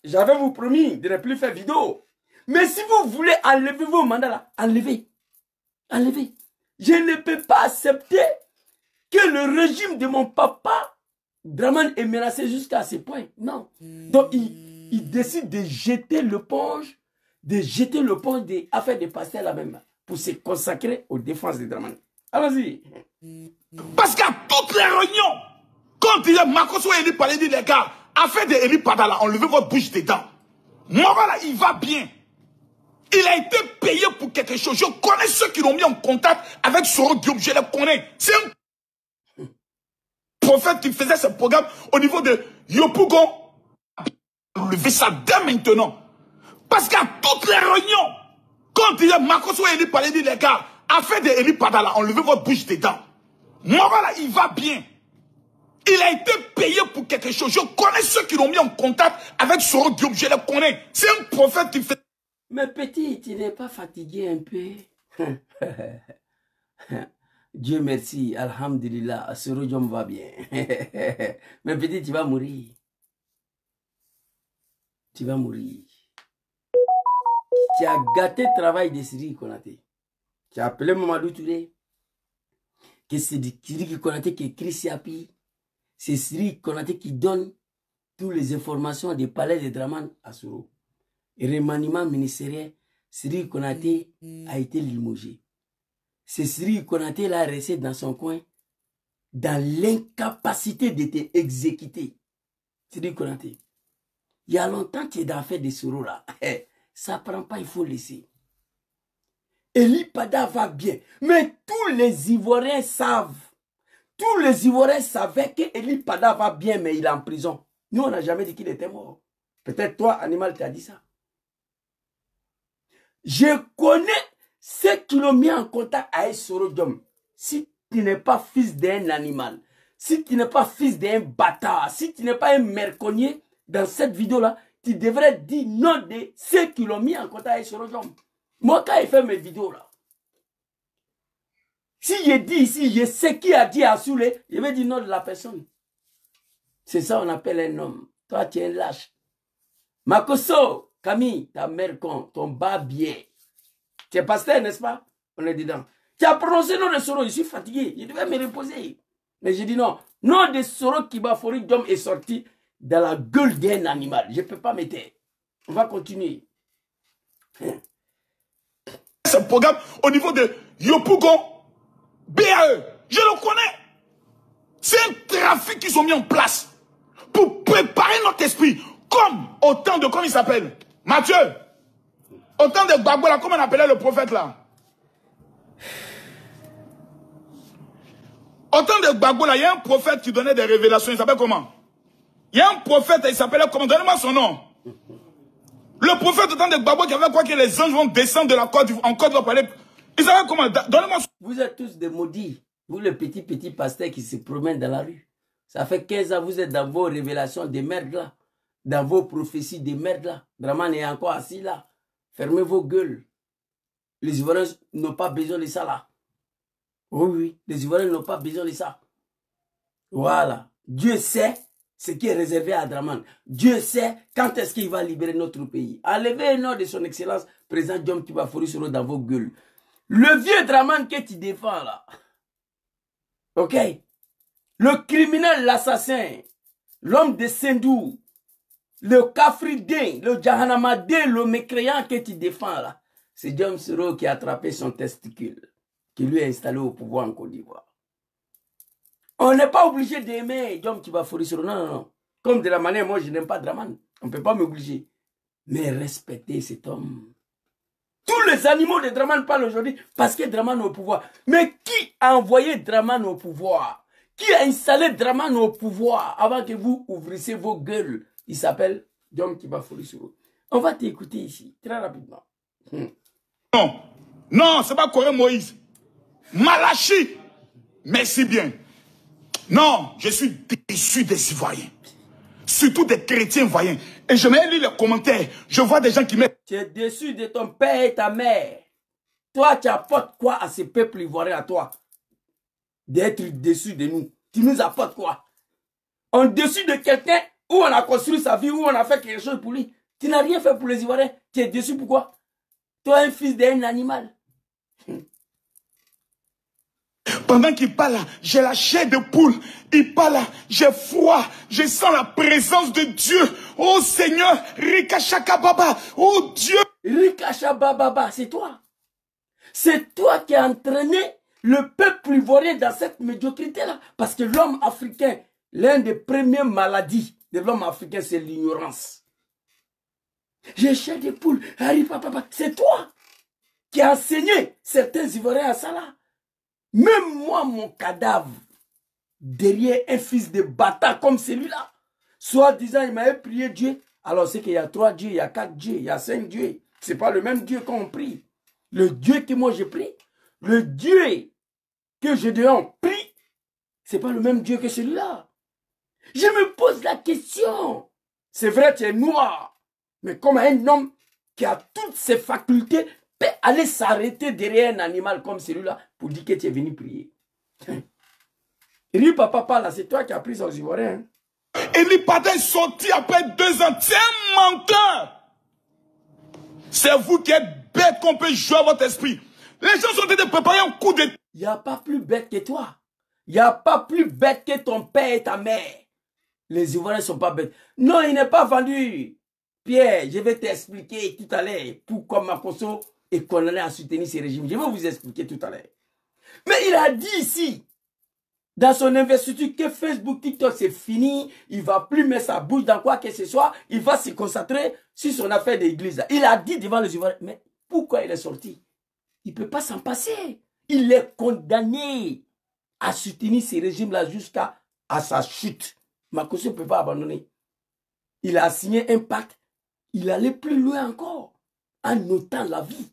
A: j'avais vous promis de ne plus faire vidéo, mais si vous voulez enlever vos mandats là, enlevez. Enlevez. Je ne peux pas accepter que le régime de mon papa, Draman, est menacé jusqu'à ce point. Non. Donc, il décide de jeter l'éponge, des affaires de pasteurs là-même, pour se consacrer aux défenses de Draman. Allons-y.
B: Parce qu'à toutes les réunions, quand il y a Makosso et Eli Pada, dit les gars, affaire de Eli Pada là, enlevez votre bouche dedans. Moi là, il va bien. Il a été payé pour quelque chose. Je connais ceux qui l'ont mis en contact avec Soro Diop, je les connais. C'est un prophète qui faisait ce programme au niveau de Yopougon. Enlevez ça dès maintenant. Parce qu'à toutes les réunions, quand il y a Makosso et Eli Pada, dit les gars, affaire de Eli Pada là, enlevez votre bouche dedans. Moi là, il va bien. Il a été payé pour quelque chose. Je connais ceux qui l'ont mis en contact avec Soro Diop, je les connais. C'est un prophète qui fait...
A: Mais petit, tu n'es pas fatigué un peu? Dieu merci, alhamdulillah, Soro Diop va bien. Mais petit, tu vas mourir. Tu vas mourir. Tu as gâté le travail de Siri Konaté. Tu as appelé Mamadou Touré. Que c'est Siri Konaté qui écrit Siapi. C'est Siri Konaté qui donne toutes les informations des palais de Draman à Soro. Remaniement ministériel, Siri Konaté a été limogé. C'est Siri Konaté là resté dans son coin, dans l'incapacité d'être exécuté. Siri Konaté. Il y a longtemps tu es dans l'affaire de Soro là. Ça prend pas, il faut laisser. Eli Pada va bien. Mais tous les Ivoiriens savent. Tous les Ivoiriens savaient que Eli Pada va bien, mais il est en prison. Nous, on n'a jamais dit qu'il était mort. Peut-être toi, Animal, tu as dit ça. Je connais ceux qui l'ont mis en contact avec Soro Diop. Si tu n'es pas fils d'un animal, si tu n'es pas fils d'un bâtard, si tu n'es pas un merconnier, dans cette vidéo-là, tu devrais dire non de ceux qui l'ont mis en contact avec Soro Diop. Moi, quand il fait mes vidéos là, si je dis ici, je sais qui a dit à Soulé, je vais dire non de la personne. C'est ça qu'on appelle un homme. Toi, tu es un lâche. Makosso, Camille, ta mère con, ton barbier. Tu es pasteur, n'est-ce pas? On est dedans. Tu as prononcé nom de Soro, je suis fatigué. Je devais me reposer. Mais j'ai dit non. Nom de Soro Kibafori Diom est sorti dans la gueule d'un animal. Je ne peux pas me taire. On va continuer.
B: Ce programme au niveau de Yopougon, BAE, je le connais. C'est un trafic qu'ils ont mis en place pour préparer notre esprit. Comme autant de, comment il s'appelle? Mathieu. Autant de Gbagbo là, comment on appelait le prophète là? Autant de Gbagbo là, il y a un prophète qui donnait des révélations, il s'appelle comment? Il y a un prophète, il s'appelait comment? Donnez-moi son nom. Le prophète autant de Gbagbo qui avait quoi que les anges vont descendre de la Côte d'Ivoire, en Côte d'Ivoire pour aller... Il s'appelle comment? Donnez-moi son nom.
A: Vous êtes tous des maudits. Vous les petits pasteurs qui se promènent dans la rue. Ça fait 15 ans, vous êtes dans vos révélations de merde là. Dans vos prophéties de merde là. Draman est encore assis là. Fermez vos gueules. Les Ivoiriens n'ont pas besoin de ça là. Oui, oui. Les Ivoiriens n'ont pas besoin de ça. Voilà. Dieu sait ce qui est réservé à Draman. Dieu sait quand est-ce qu'il va libérer notre pays. Enlevez le nom de son excellence, président Diom Kibafori Soro dans vos gueules. Le vieux Draman que tu défends là. Ok? le criminel, l'assassin, l'homme de Sendou, le Kafridin, le Jahanamadé, le mécréant que tu défends là, c'est John Soro qui a attrapé son testicule, qui lui a installé au pouvoir en Côte d'Ivoire. On n'est pas obligé d'aimer John Kibafori Soro, non, non, non. Comme de la manière, moi je n'aime pas Draman, on ne peut pas m'obliger. Mais respecter cet homme. Tous les animaux de Draman parlent aujourd'hui parce que Draman est au pouvoir. Mais qui a envoyé Draman au pouvoir? Qui a installé Draman au pouvoir avant que vous ouvrissiez vos gueules? Il s'appelle John Kibafori Soro. On va t'écouter ici, très rapidement.
B: Non, non, c'est pas Corée Moïse. Malachi, merci bien. Non, je suis déçu des Ivoiriens. Surtout des chrétiens voyants. Et je me lis les commentaires. Je vois des gens qui mettent...
A: Tu es déçu de ton père et ta mère. Toi, tu apportes quoi à ce peuple ivoirien, à toi? D'être déçu de nous. Tu nous apportes quoi? On est déçu de quelqu'un où on a construit sa vie, où on a fait quelque chose pour lui. Tu n'as rien fait pour les Ivoiriens. Tu es déçu pourquoi? Toi, un fils d'un animal.
B: Pendant qu'il parle, j'ai la chair de poule. Il parle, j'ai froid. Je sens la présence de Dieu. Oh Seigneur, Rikashaka Baba. Oh Dieu.
A: Rikashaka Baba, c'est toi. C'est toi qui as entraîné le peuple ivoirien dans cette médiocrité-là. Parce que l'homme africain, l'une des premières maladies de l'homme africain, c'est l'ignorance. J'ai chair de poule. C'est toi qui as enseigné certains Ivoiriens à ça là. Même moi, mon cadavre, derrière un fils de bâtard comme celui-là, soi-disant, il m'avait prié Dieu. Alors c'est qu'il y a 3 dieux, il y a 4 dieux, il y a 5 dieux. Ce n'est pas le même Dieu qu'on prie. Le Dieu que moi je prie, le Dieu que je devais prie, ce n'est pas le même Dieu que celui-là. Je me pose la question. C'est vrai, tu es noir. Mais comme un homme qui a toutes ses facultés, peut aller s'arrêter derrière un animal comme celui-là pour dire que tu es venu prier. Papa, là, c'est toi qui as pris aux Ivoiriens.
B: Eli Pada est sorti après 2 ans. C'est un menteur. C'est vous qui êtes bête qu'on peut jouer à votre esprit. Les gens sont en train de préparer un coup de...
A: Il n'y a pas plus bête que toi. Il n'y a pas plus bête que ton père et ta mère. Les Ivoiriens ne sont pas bêtes. Non, il n'est pas vendu. Pierre, je vais t'expliquer tout à l'heure pourquoi Makosso est condamné à soutenir ces régimes. Je vais vous expliquer tout à l'heure. Mais il a dit ici, dans son investiture, que Facebook, TikTok, c'est fini. Il ne va plus mettre sa bouche dans quoi que ce soit. Il va se concentrer sur son affaire d'église. Il a dit devant les Ivoiriens. Mais pourquoi il est sorti? Il ne peut pas s'en passer. Il est condamné à soutenir ces régimes-là jusqu'à sa chute. Makosso ne peut pas abandonner. Il a signé un pacte. Il allait plus loin encore, en notant la vie.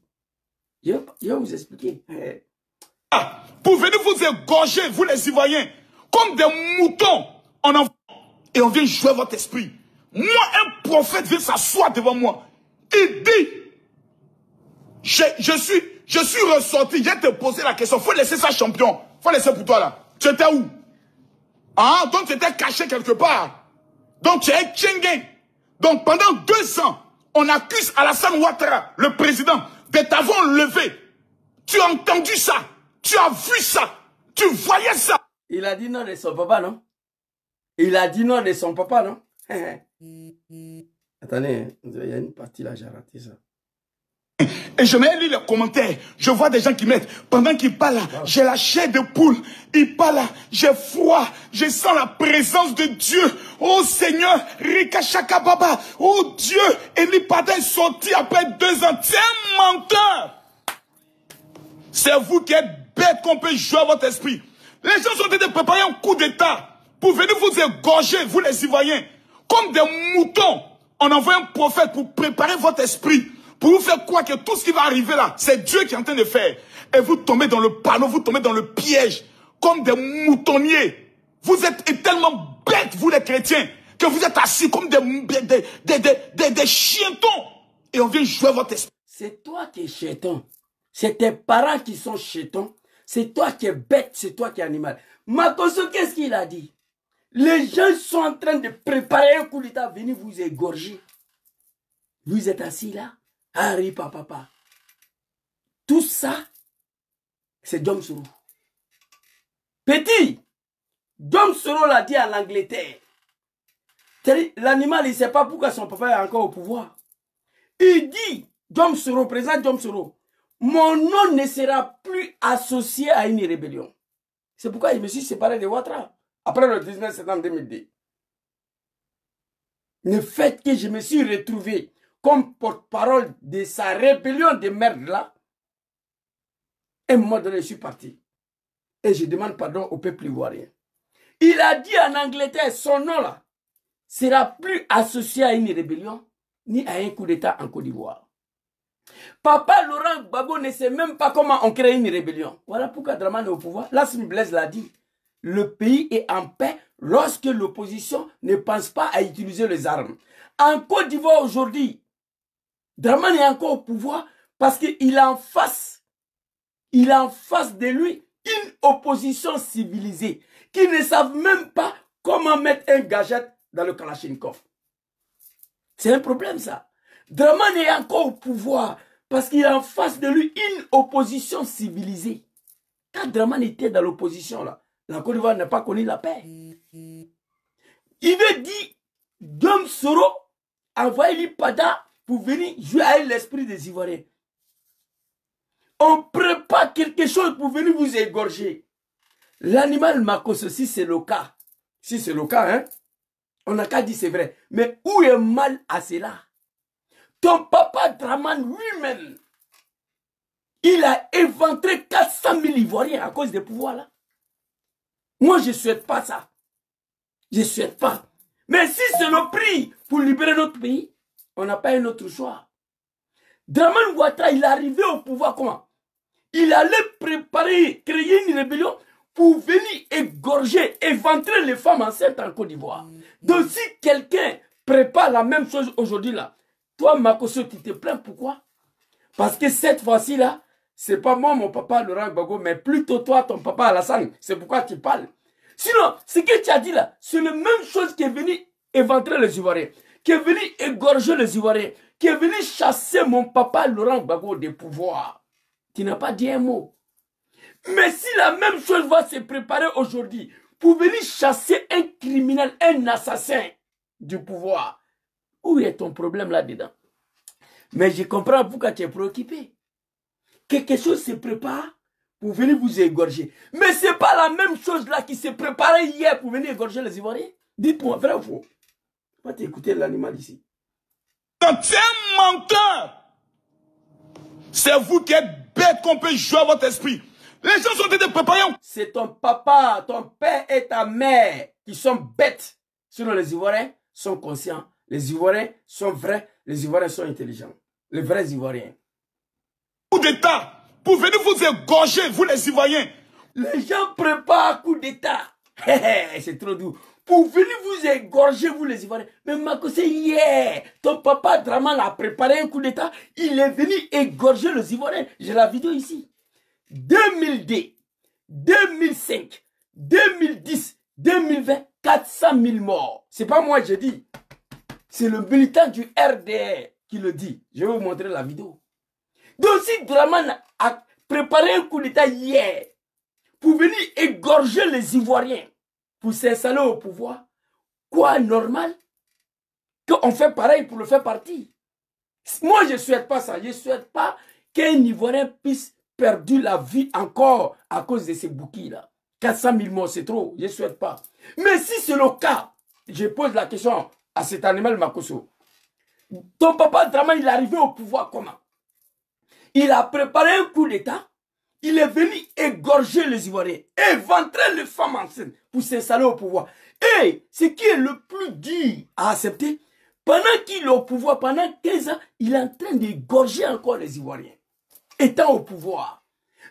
A: Je vais vous expliquer.
B: Pour venir vous égorger, vous les Ivoiriens, comme des moutons, et on vient jouer votre esprit. Moi, un prophète vient s'asseoir devant moi. Il dit, je suis ressorti, j'ai te posé la question, faut laisser ça champion. Faut laisser pour toi là. Tu étais où? Ah, donc tu étais caché quelque part. Donc tu es Tchengen. Donc pendant 2 ans, on accuse Alassane Ouattara, le président, de t'avoir levé. Tu as entendu ça. Tu as vu ça. Tu voyais ça.
A: Il a dit non de son papa, non? Il a dit non de son papa, non? Attendez, il y a une partie là, j'ai raté ça.
B: Et je me lis les commentaires. Je vois des gens qui mettent, pendant qu'il parle, j'ai la chair de poule. Il parle, j'ai froid. Je sens la présence de Dieu. Oh Seigneur, Rikashaka Baba. Oh Dieu, Eli Pada est sorti après 2 ans. C'est un menteur. C'est vous qui êtes bête qu'on peut jouer à votre esprit. Les gens sont en train de préparer un coup d'État pour venir vous égorger, vous les Ivoiriens. Comme des moutons, on envoie un prophète pour préparer votre esprit. Pour vous faire croire que tout ce qui va arriver là, c'est Dieu qui est en train de faire. Et vous tombez dans le panneau, vous tombez dans le piège, comme des moutonniers. Vous êtes tellement bêtes, vous les chrétiens, que vous êtes assis comme des chientons. Et on vient jouer votre esprit.
A: C'est toi qui es chéton. C'est tes parents qui sont chétons. C'est toi qui es bête, c'est toi qui es animal. Makosso, qu'est-ce qu'il a dit? Les gens sont en train de préparer un coup d'État, venez vous égorger. Vous êtes assis là. Harry papa. Tout ça, c'est John Soro. Petit, Dom Soro l'a dit en Angleterre. L'animal, il ne sait pas pourquoi son papa est encore au pouvoir. Il dit, Dom Soro, président Dom Soro, mon nom ne sera plus associé à une rébellion. C'est pourquoi je me suis séparé de Ouattara. Après le 19 septembre 2002. Le fait que je me suis retrouvé comme porte-parole de sa rébellion de merde là, et à un moment donné, je suis parti. Et je demande pardon au peuple ivoirien. Il a dit en Angleterre, son nom là, sera plus associé à une rébellion, ni à un coup d'État en Côte d'Ivoire. Papa Laurent Gbagbo ne sait même pas comment on crée une rébellion. Voilà pourquoi Dramane est au pouvoir. Lassine Blaise l'a dit. Le pays est en paix lorsque l'opposition ne pense pas à utiliser les armes. En Côte d'Ivoire aujourd'hui, Dramane est encore au pouvoir parce qu'il a en face de lui une opposition civilisée qui ne savent même pas comment mettre un gadget dans le Kalachnikov. C'est un problème ça. Dramane est encore au pouvoir parce qu'il a en face de lui une opposition civilisée. Quand Dramane était dans l'opposition là, la Côte d'Ivoire n'a pas connu la paix. Il veut dire, Dom Soro envoie Lipada pour venir jouer avec l'esprit des Ivoiriens. On prépare quelque chose pour venir vous égorger. L'animal Makos, si c'est le cas, hein, on n'a qu'à dire c'est vrai. Mais où est mal à cela? Ton papa Dramane lui-même, il a éventré 400 000 Ivoiriens à cause des pouvoirs là. Moi, je ne souhaite pas ça. Je ne souhaite pas. Mais si c'est le prix pour libérer notre pays, on n'a pas un autre choix. Dramane Ouattara, il est arrivé au pouvoir comment? Il allait préparer, créer une rébellion pour venir égorger, éventrer les femmes enceintes en Côte d'Ivoire. Donc si quelqu'un prépare la même chose aujourd'hui là, toi Makosso, tu te plains pourquoi? Parce que cette fois-ci là, c'est pas moi mon papa Laurent Gbagbo, mais plutôt toi ton papa Alassane. C'est pourquoi tu parles. Sinon, ce que tu as dit là, c'est la même chose qui est venu éventrer les Ivoiriens, qui est venu égorger les Ivoiriens, qui est venu chasser mon papa Laurent Gbagbo des pouvoirs. Tu n'as pas dit un mot. Mais si la même chose va se préparer aujourd'hui pour venir chasser un criminel, un assassin du pouvoir, où est ton problème là-dedans? Mais je comprends pourquoi tu es préoccupé. Quelque chose se prépare pour venir vous égorger. Mais ce n'est pas la même chose là qui s'est préparée hier pour venir égorger les Ivoiriens. Dites-moi, vrai ou faux? On va t'écouter l'animal ici.
B: Quand tu es un menteur, c'est vous qui êtes bête qu'on peut jouer à votre esprit. Les gens sont été préparés.
A: C'est ton papa, ton père et ta mère qui sont bêtes. Sinon les Ivoiriens sont conscients. Les Ivoiriens sont vrais. Les Ivoiriens sont intelligents. Les vrais Ivoiriens.
B: Coup d'État pour venir vous égorger, vous les Ivoiriens.
A: Les gens préparent un coup d'État. C'est trop doux. Pour venir vous égorger, vous les Ivoiriens. Mais Makosé, hier, ton papa Dramane a préparé un coup d'État. Il est venu égorger les Ivoiriens. J'ai la vidéo ici. 2002, 2005, 2010, 2020, 400 000 morts. C'est pas moi, je dis. C'est le militant du RDR qui le dit. Je vais vous montrer la vidéo. Donc si Dramane a préparé un coup d'État hier pour venir égorger les Ivoiriens, pour s'installer au pouvoir, quoi normal qu'on fait pareil pour le faire partie? Moi, je ne souhaite pas ça. Je ne souhaite pas qu'un Ivoirien puisse perdre la vie encore à cause de ces bouquilles-là. 400 000 morts, c'est trop. Je ne souhaite pas. Mais si c'est le cas, je pose la question à cet animal Makosso. Ton papa Dramane, il est arrivé au pouvoir comment? Il a préparé un coup d'État. Il est venu égorger les Ivoiriens, éventrer les femmes enceintes pour s'installer au pouvoir. Et ce qui est le plus dur à accepter, pendant qu'il est au pouvoir, pendant 15 ans, il est en train d'égorger encore les Ivoiriens, étant au pouvoir.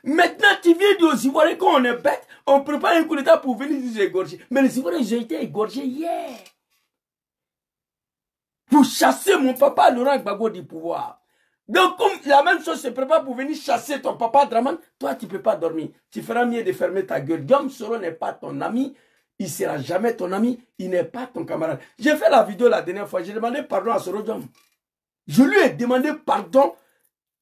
A: Maintenant, tu viens dire aux Ivoiriens qu'on est bête, on prépare un coup d'État pour venir nous égorger. Mais les Ivoiriens, ils ont été égorgés hier. Pour chasser mon papa Laurent Gbagbo du pouvoir. Donc, comme la même chose se prépare pour venir chasser ton papa Dramane, toi, tu ne peux pas dormir. Tu feras mieux de fermer ta gueule. Dom Soro n'est pas ton ami. Il ne sera jamais ton ami. Il n'est pas ton camarade. J'ai fait la vidéo la dernière fois. J'ai demandé pardon à Soro Dom. Je lui ai demandé pardon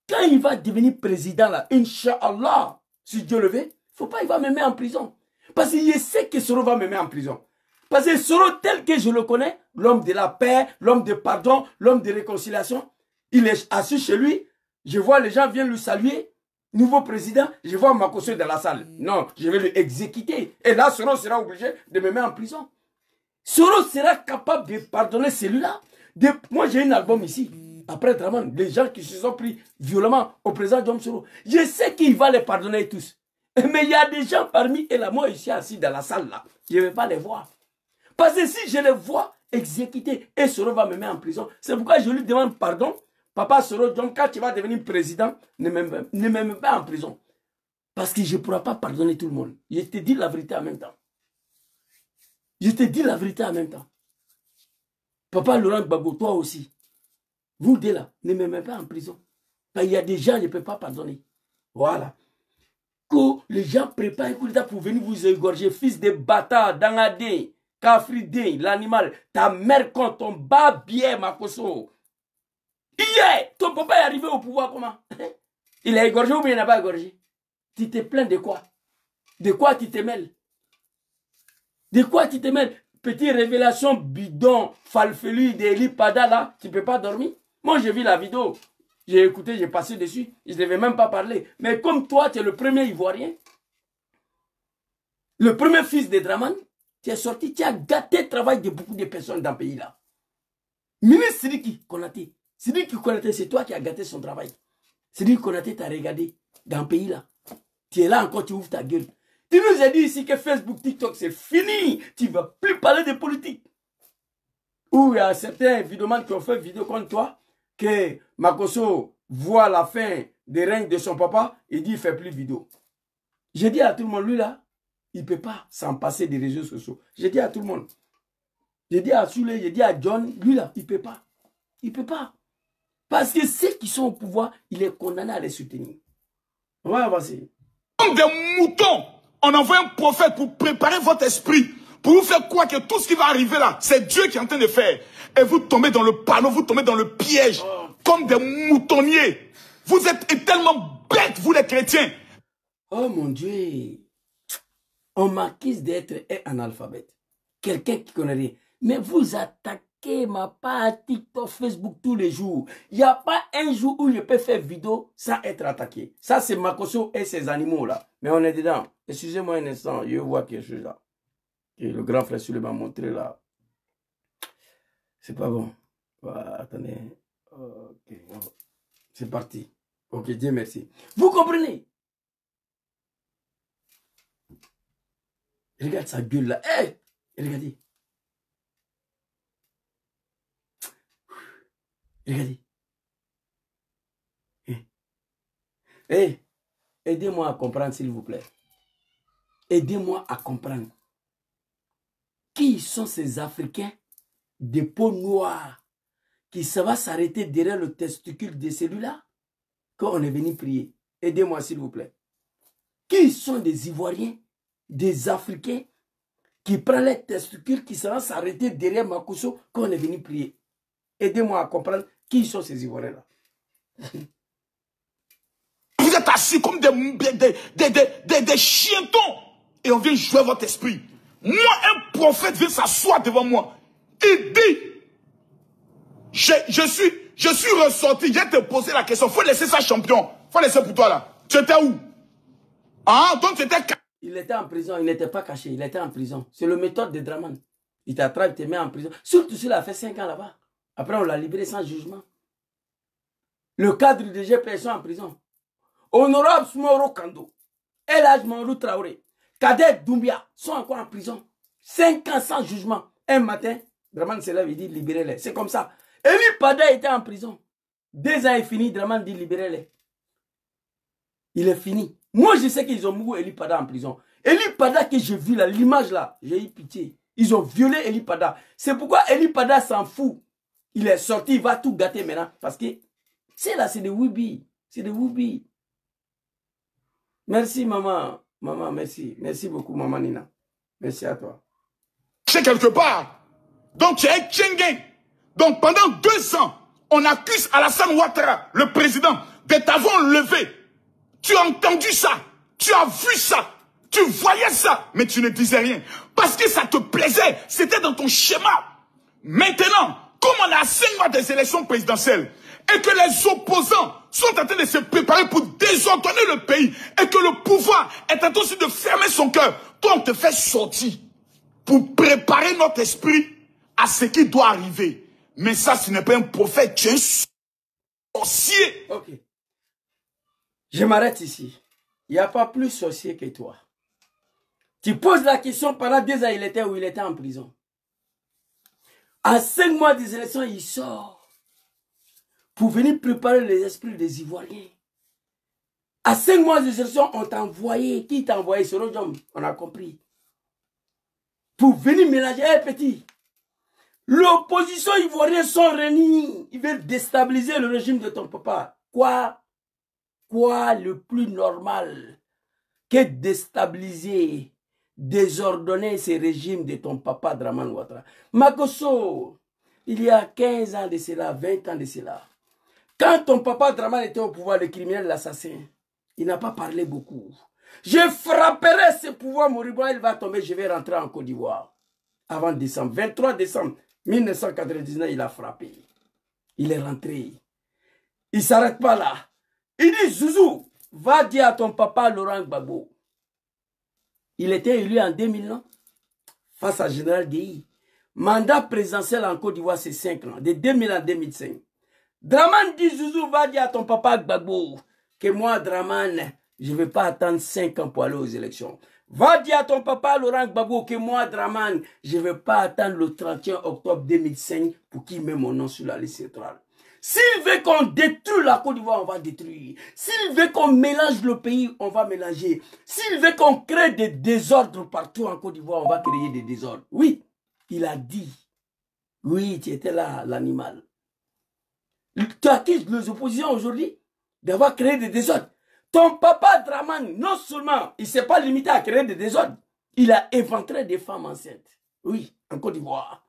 A: quand il va devenir président là. Inch'Allah, si Dieu le veut, il ne faut pas, il va me mettre en prison. Parce que je sais que Soro va me mettre en prison. Parce que Soro, tel que je le connais, l'homme de la paix, l'homme de pardon, l'homme de réconciliation, il est assis chez lui. Je vois les gens viennent lui saluer. Nouveau président, je vois Makosso dans la salle. Non, je vais le exécuter. Et là, Soro sera obligé de me mettre en prison. Soro sera capable de pardonner celui-là. Moi, j'ai un album ici. Après Draman, les gens qui se sont pris violemment au président Dom Soro, je sais qu'il va les pardonner tous. Mais il y a des gens parmi eux là, moi ici assis dans la salle là, je ne vais pas les voir. Parce que si je les vois exécuter, et Soro va me mettre en prison. C'est pourquoi je lui demande pardon. Papa Soro, donc quand tu vas devenir président, ne me mets pas en prison. Parce que je ne pourrai pas pardonner tout le monde. Je te dis la vérité en même temps. Je te dis la vérité en même temps. Papa Laurent Gbagbo, toi aussi. Vous deux là, ne me mettez pas en prison. Il y a des gens, je ne peux pas pardonner. Voilà. Que les gens préparent un coup d'état pour venir vous égorger. Fils de bâtard, Dangadé, Kafridé, l'animal. Ta mère contre ton bas bien, Makosso. Hier, ton papa est arrivé au pouvoir comment? Il a égorgé ou bien il n'a pas égorgé? Tu te plains de quoi? De quoi tu te mêles? De quoi tu te mêles? Petite révélation bidon, falfelu d'Eli Pada là, tu ne peux pas dormir? Moi j'ai vu la vidéo, j'ai écouté, j'ai passé dessus, je ne devais même pas parler. Mais comme toi, tu es le premier Ivoirien, le premier fils de Draman, tu es sorti, tu as gâté le travail de beaucoup de personnes dans le pays là. Ministre Sidiki Konaté. Sidiki Konaté, c'est toi qui as gâté son travail. Sidiki Konaté t'a regardé dans le pays là. Tu es là encore, tu ouvres ta gueule. Tu nous as dit ici que Facebook, TikTok, c'est fini. Tu ne vas plus parler de politique. Ou il y a certains vidéomans qui ont fait vidéo contre toi, que Makosso voit la fin des règnes de son papa, et dit il ne fait plus vidéo. J'ai dit à tout le monde, lui là, il ne peut pas s'en passer des réseaux sociaux. J'ai dit à tout le monde. J'ai dit à Soule, j'ai dit à John, lui là, il ne peut pas. Il ne peut pas. Parce que ceux qui sont au pouvoir, il est condamné à les soutenir. On va avancer.
B: Comme des moutons, on envoie un prophète pour préparer votre esprit, pour vous faire croire que tout ce qui va arriver là, c'est Dieu qui est en train de faire. Et vous tombez dans le panneau, vous tombez dans le piège, comme des moutonniers. Vous êtes tellement bêtes, vous les chrétiens.
A: Oh mon Dieu. On m'accuse d'être un analphabète. Quelqu'un qui connaît rien. Mais vous attaquez ma page TikTok, Facebook tous les jours. Il n'y a pas un jour où je peux faire vidéo sans être attaqué. Ça, c'est Makosso et ses animaux là. Mais on est dedans. Excusez-moi un instant, je vois quelque chose là. Et le grand frère Soule m'a montré là. C'est pas bon. Attendez. Ok. C'est parti. Ok, Dieu merci. Vous comprenez? Regarde sa gueule là. Hey! Regardez. Regardez. Hey, aidez-moi à comprendre s'il vous plaît. Aidez-moi à comprendre. Qui sont ces Africains de peau noire qui ça va s'arrêter derrière le testicule de celui-là quand on est venu prier? Aidez-moi s'il vous plaît. Qui sont des Ivoiriens, des Africains qui prennent les testicules qui ça va s'arrêter derrière Makosso quand on est venu prier? Aidez-moi à comprendre qui sont ces Ivoiriens-là.
B: Vous êtes assis comme des chientons et on vient jouer votre esprit. Moi, un prophète vient s'asseoir devant moi. Il dit, je suis ressorti, j'ai te posé la question. Faut laisser ça champion. Faut laisser pour toi là. Tu étais où? Ah, donc tu étais...
A: Il était en prison, il n'était pas caché, il était en prison. C'est le méthode de Draman. Il t'attrape, il te met en prison. Surtout s'il a fait 5 ans là-bas. Après, on l'a libéré sans jugement. Le cadre de GPS sont en prison. Honorable Smoro Kando, Elhaj Mamadou Traoré, Kader Doumbia sont encore en prison. 5 ans sans jugement. Un matin, Draman se lève, il dit libérez-les. C'est comme ça. Eli Pada était en prison. 2 ans est fini, Draman dit libérez-les. Il est fini. Moi, je sais qu'ils ont mis Eli Pada en prison. Eli Pada que j'ai vu là, l'image là, j'ai eu pitié. Ils ont violé Eli Pada. C'est pourquoi Eli Pada s'en fout. Il est sorti, il va tout gâter maintenant. Parce que c'est là, c'est des Wibi. C'est des Wibi. Merci, maman. Maman, merci. Merci beaucoup, maman Nina. Merci à toi.
B: C'est quelque part. Donc, tu es Tchengen. Donc, pendant 2 ans, on accuse Alassane Ouattara, le président, de t'avoir levé. Tu as entendu ça. Tu as vu ça. Tu voyais ça, mais tu ne disais rien. Parce que ça te plaisait. C'était dans ton schéma. Maintenant, comme on a 5 mois des élections présidentielles et que les opposants sont en train de se préparer pour désordonner le pays et que le pouvoir est en train aussi de fermer son cœur, toi on te fait sortir pour préparer notre esprit à ce qui doit arriver. Mais ça, ce n'est pas un prophète, tu es un sorcier.
A: Ok. Je m'arrête ici. Il n'y a pas plus sorcier que toi. Tu poses la question, pendant 2 ans, il était où? Il était en prison. À 5 mois des élections, il sort pour venir préparer les esprits des Ivoiriens. À 5 mois des élections, on t'a envoyé. Qui t'a envoyé? C'est Rodjom, on a compris. Pour venir mélanger. Hé, petit, l'opposition ivoirienne sont réunis. Ils veulent déstabiliser le régime de ton papa. Quoi le plus normal que déstabiliser, désordonner ces régimes de ton papa Dramane Ouattara? Makosso, il y a 15 ans de cela, 20 ans de cela, quand ton papa Dramane était au pouvoir, le criminel, l'assassin, il n'a pas parlé beaucoup. Je frapperai ce pouvoir moribond, il va tomber, je vais rentrer en Côte d'Ivoire. Avant décembre, 23 décembre 1999, il a frappé. Il est rentré. Il ne s'arrête pas là. Il dit, Zouzou, va dire à ton papa Laurent Gbagbo. Il était élu en 2009 face à Général Guéhi. Mandat présidentiel en Côte d'Ivoire, c'est 5 ans, de 2000 à 2005. Dramane dit, Zouzou, va dire à ton papa Gbagbo que moi, Dramane, je ne vais pas attendre 5 ans pour aller aux élections. Va dire à ton papa Laurent Gbagbo que moi, Dramane, je ne vais pas attendre le 31 octobre 2005 pour qu'il mette mon nom sur la liste électorale. S'il veut qu'on détruise la Côte d'Ivoire, on va détruire. S'il veut qu'on mélange le pays, on va mélanger. S'il veut qu'on crée des désordres partout en Côte d'Ivoire, on va créer des désordres. Oui, il a dit. Oui, tu étais là, l'animal. Tu accuses les oppositions aujourd'hui d'avoir créé des désordres. Ton papa Dramane, non seulement il ne s'est pas limité à créer des désordres, il a inventé des femmes enceintes. Oui, en Côte d'Ivoire.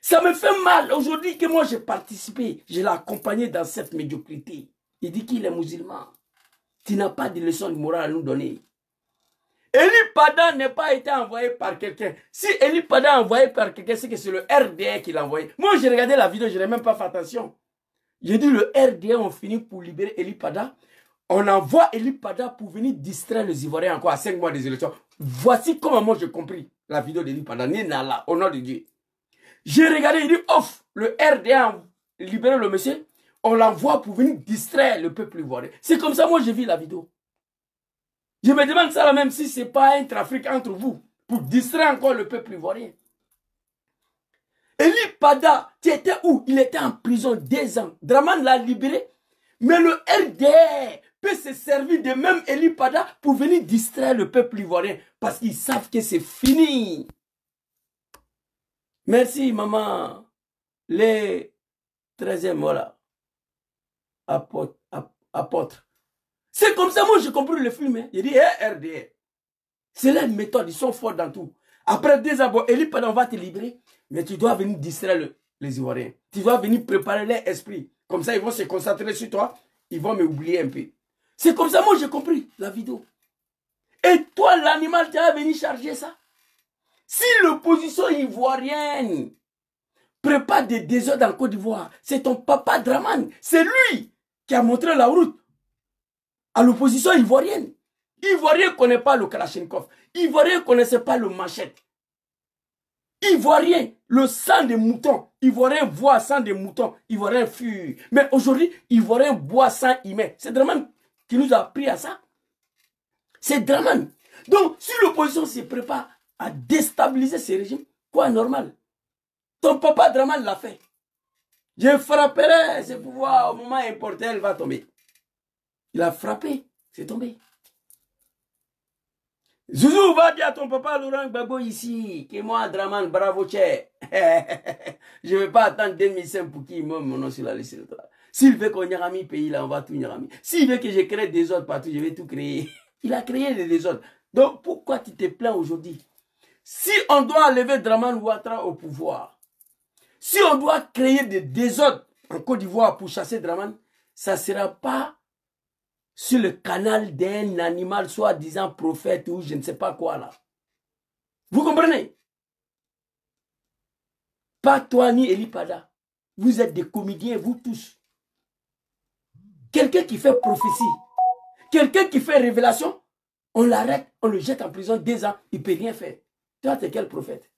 A: Ça me fait mal aujourd'hui que moi j'ai participé, je l'ai accompagné dans cette médiocrité. Il dit qu'il est musulman. Tu n'as pas de leçon de morale à nous donner. Eli Pada n'a pas été envoyé par quelqu'un. Si Eli Pada est envoyé par quelqu'un, c'est que c'est le RDA qui l'a envoyé. Moi j'ai regardé la vidéo, je n'ai même pas fait attention. J'ai dit le RDA on finit pour libérer Eli Pada. On envoie Eli Pada pour venir distraire les Ivoiriens encore à 5 mois des élections. Voici comment moi j'ai compris la vidéo d'Eli Pada. Nala, au nom de Dieu. J'ai regardé, il dit, off, le RDA a libéré le monsieur, on l'envoie pour venir distraire le peuple ivoirien. C'est comme ça, moi, j'ai vu la vidéo. Je me demande ça là même si ce n'est pas un trafic entre vous, pour distraire encore le peuple ivoirien. Eli Pada, tu étais où? Il était en prison 2 ans. Dramane l'a libéré, mais le RDA peut se servir de même Eli Pada pour venir distraire le peuple ivoirien, parce qu'ils savent que c'est fini. Merci, maman. Les 13e mots là. Apôtre. C'est comme ça, moi, j'ai compris le film. Hein. Il dit, hey, RDA. C'est leur méthode, ils sont forts dans tout. Après 2 ans, bon, Eli Pada, on va te libérer, mais tu dois venir distraire les Ivoiriens. Tu dois venir préparer leur esprit. Comme ça, ils vont se concentrer sur toi. Ils vont m'oublier un peu. C'est comme ça, moi, j'ai compris la vidéo. Et toi, l'animal, tu vas venir charger ça. Si l'opposition ivoirienne prépare des désordres en Côte d'Ivoire, c'est ton papa Dramane. C'est lui qui a montré la route à l'opposition ivoirienne. Ivoirien ne connaît pas le Kalachnikov. Ivoirien ne connaissait pas le machette. Ivoirien, le sang des moutons. Ivoirien boit sang des moutons. Ivoirien fuit. Mais aujourd'hui, Ivoirien boit sang humain. C'est Dramane qui nous a appris à ça. C'est Dramane. Donc, si l'opposition se prépare à déstabiliser ces régimes, quoi normal? Ton papa Dramane l'a fait. Je frapperai ce pouvoir au moment important, elle va tomber. Il a frappé, c'est tombé. Zouzou, va dire à ton papa Laurent Gbagbo ici, que moi, Dramane, bravo, tché. Je ne vais pas attendre 2005 pour qu'il me mon nom sur la liste électorale. S'il veut qu'on y ait mis pays là, on va tout y mis. S'il veut que je crée des ordres partout, je vais tout créer. Il a créé des désordres. Donc, pourquoi tu te plains aujourd'hui? Si on doit enlever Dramane Ouattara au pouvoir, si on doit créer des désordres en Côte d'Ivoire pour chasser Dramane, ça ne sera pas sur le canal d'un animal soi-disant prophète ou je ne sais pas quoi là. Vous comprenez? Pas toi ni Eli Pada. Vous êtes des comédiens, vous tous. Quelqu'un qui fait prophétie, quelqu'un qui fait révélation, on l'arrête, on le jette en prison 2 ans, il ne peut rien faire. Toi, tu es quel prophète?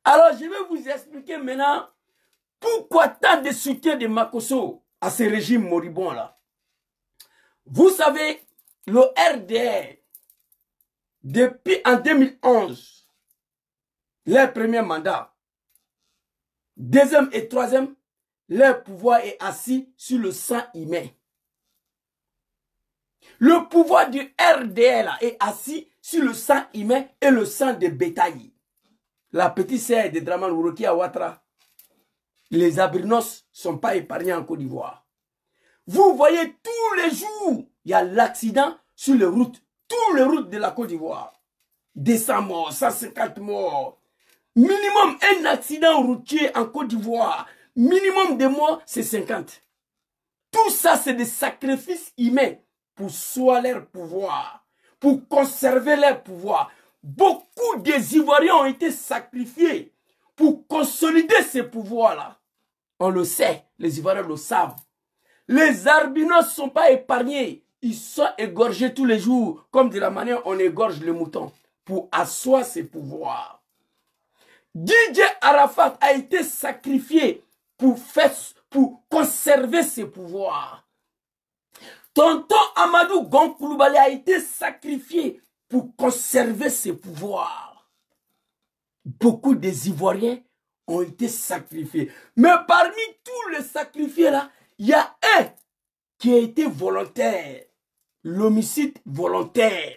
A: Alors, je vais vous expliquer maintenant pourquoi tant de soutien de Makosso à ce régime moribond-là. Vous savez, le RDR, depuis en 2011, leur premier mandat, deuxième et troisième, leur pouvoir est assis sur le sang humain. Le pouvoir du RDR là, est assis sur le sang humain et le sang de bétail. La petite sœur de Draman Wuroki à Ouattara, les abrinos ne sont pas épargnés en Côte d'Ivoire. Vous voyez tous les jours, il y a l'accident sur les routes, toutes les routes de la Côte d'Ivoire. 200 morts, 150 morts. Minimum un accident routier en Côte d'Ivoire. Minimum de morts, c'est 50. Tout ça, c'est des sacrifices humains pour soigner leur pouvoir, pour conserver leur pouvoir. Beaucoup des Ivoiriens ont été sacrifiés pour consolider ces pouvoirs-là. On le sait, les Ivoiriens le savent. Les albinos ne sont pas épargnés. Ils sont égorgés tous les jours, comme de la manière on égorge le mouton, pour asseoir ses pouvoirs. DJ Arafat a été sacrifié pour conserver ses pouvoirs. Tonton Amadou Gon Coulibaly a été sacrifié pour conserver ses pouvoirs. Beaucoup des Ivoiriens ont été sacrifiés. Mais parmi tous les sacrifiés là, il y a un qui a été volontaire. L'homicide volontaire.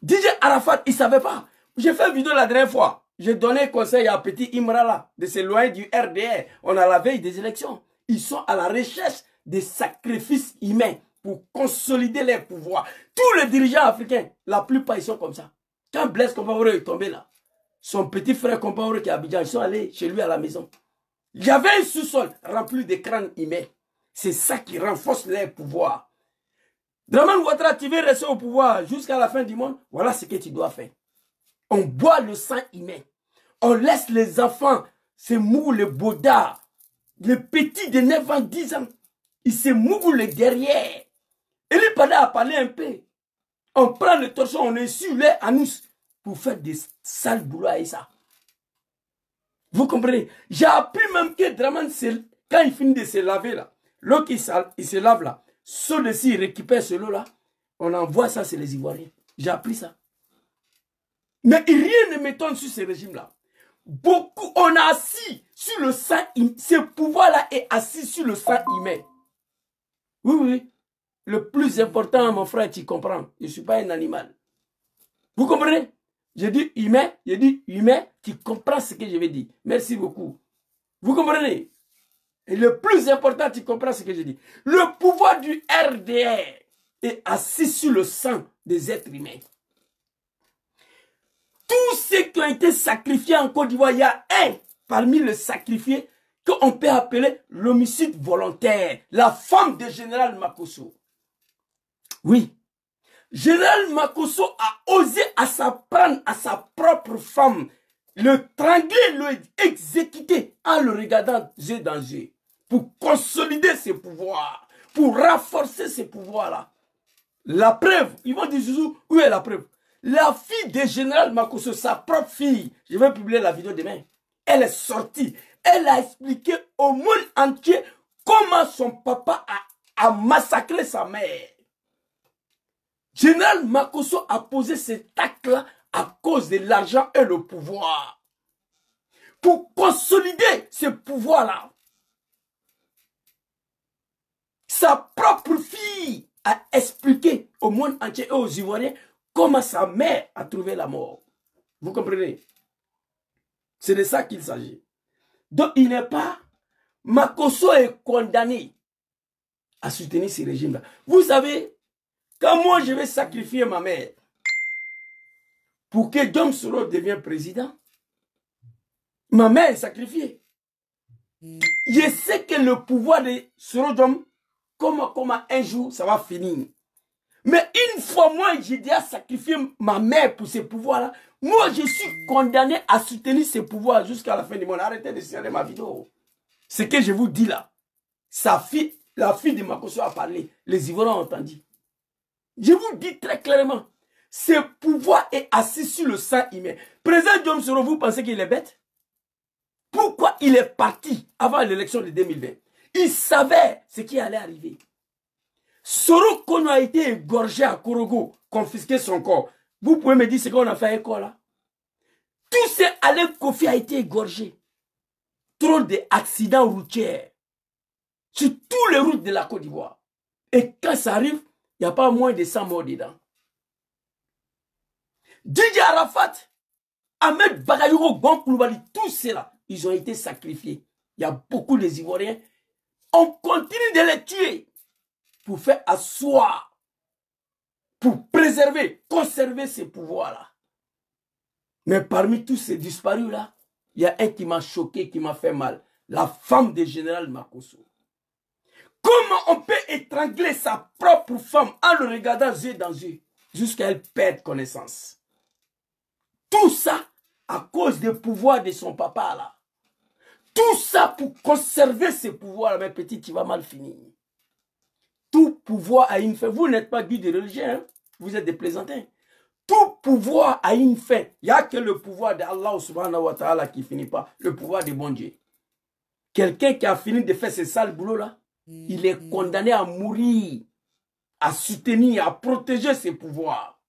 A: DJ Arafat, il ne savait pas. J'ai fait une vidéo la dernière fois. J'ai donné conseil à petit Imra là, de s'éloigner du RDR. On a la veille des élections. Ils sont à la recherche des sacrifices humains pour consolider leur pouvoir. Tous les dirigeants africains, la plupart, ils sont comme ça. Quand Blaise Compaoré est tombé là, son petit frère Compaoré qui est à Abidjan, ils sont allés chez lui à la maison. Il y avait un sous-sol rempli de crânes humains. C'est ça qui renforce leur pouvoir. Draman Ouattara, tu veux rester au pouvoir jusqu'à la fin du monde, voilà ce que tu dois faire. On boit le sang humain. On laisse les enfants se mouiller les bodards. Les petits de 9 ans, 10 ans, ils se mouillent les derrière. Eli Pada a parlé un peu. On prend le torchon, on essuie les anus pour faire des sales boulots à ça. Vous comprenez? J'ai appris même que Draman, quand il finit de se laver là, l'eau qui se lave là, celui-ci il récupère ce lot là, on envoie ça sur les Ivoiriens. J'ai appris ça. Mais rien ne m'étonne sur ce régime-là. Beaucoup, on a assis sur le sang, ce pouvoir-là est assis sur le sang humain. Oui, oui. Le plus important, mon frère, tu comprends. Je ne suis pas un animal. Vous comprenez? Je dis humain, tu comprends ce que je vais dire. Merci beaucoup. Vous comprenez? Et le plus important, tu comprends ce que je dis. Le pouvoir du RDR est assis sur le sang des êtres humains. Tous ceux qui ont été sacrifiés en Côte d'Ivoire, il y a un parmi les sacrifiés qu'on peut appeler l'homicide volontaire, la femme de Général Makosso. Oui, Général Makosso a osé prendre à sa propre femme, le trangler, le exécuter en le regardant yeux dans yeux, pour consolider ses pouvoirs, pour renforcer ses pouvoirs-là. La preuve, ils vont dire, Zouzou, où est la preuve? La fille de Général Makosso, sa propre fille, je vais publier la vidéo demain, elle est sortie, elle a expliqué au monde entier comment son papa a massacré sa mère. Général Makosso a posé cet acte-là à cause de l'argent et le pouvoir. Pour consolider ce pouvoir-là. Sa propre fille a expliqué au monde entier et aux Ivoiriens comment sa mère a trouvé la mort. Vous comprenez? C'est de ça qu'il s'agit. Donc il n'est pas... Makosso est condamné à soutenir ce régime-là. Vous savez, quand moi je vais sacrifier ma mère pour que Dom Soro devienne président, ma mère est sacrifiée. Je sais que le pouvoir de Soro Dom comment un jour ça va finir. Mais une fois, moi, j'ai déjà sacrifié ma mère pour ces pouvoirs-là. Moi, je suis condamné à soutenir ces pouvoirs jusqu'à la fin du monde. Arrêtez de signaler ma vidéo. Ce que je vous dis là, la fille de Makosso a parlé. Les Ivoiriens ont entendu. Je vous dis très clairement, ce pouvoir est assis sur le sang humain. Président Diom Soro, vous pensez qu'il est bête? Pourquoi il est parti avant l'élection de 2020? Il savait ce qui allait arriver. Soro Kono a été égorgé à Korogo, confisqué son corps. Vous pouvez me dire ce qu'on a fait à l'école là? Tout ce Alain Kofi a été égorgé. Trop d'accidents routiers sur toutes les routes de la Côte d'Ivoire. Et quand ça arrive, il n'y a pas moins de 100 morts dedans. Didier Arafat, Ahmed Bagayoko, Gon Koulibaly, tous ceux-là, ils ont été sacrifiés. Il y a beaucoup de Ivoiriens. On continue de les tuer pour faire asseoir, pour préserver, conserver ces pouvoirs-là. Mais parmi tous ces disparus-là, il y a un qui m'a choqué, qui m'a fait mal. La femme du général Makosso. Comment on peut étrangler sa propre femme en le regardant yeux dans yeux jusqu'à elle perde connaissance? Tout ça à cause des pouvoirs de son papa là. Tout ça pour conserver ses pouvoirs. Mais petit, tu vas mal finir. Tout pouvoir a une fin. Vous n'êtes pas guide de religion, hein? Vous êtes des plaisantins. Tout pouvoir a une fin. Il n'y a que le pouvoir d'Allah subhanahu wa ta'ala qui ne finit pas. Le pouvoir de bon Dieu. Quelqu'un qui a fini de faire ce sale boulot là, il est condamné à mourir, à soutenir, à protéger ses pouvoirs.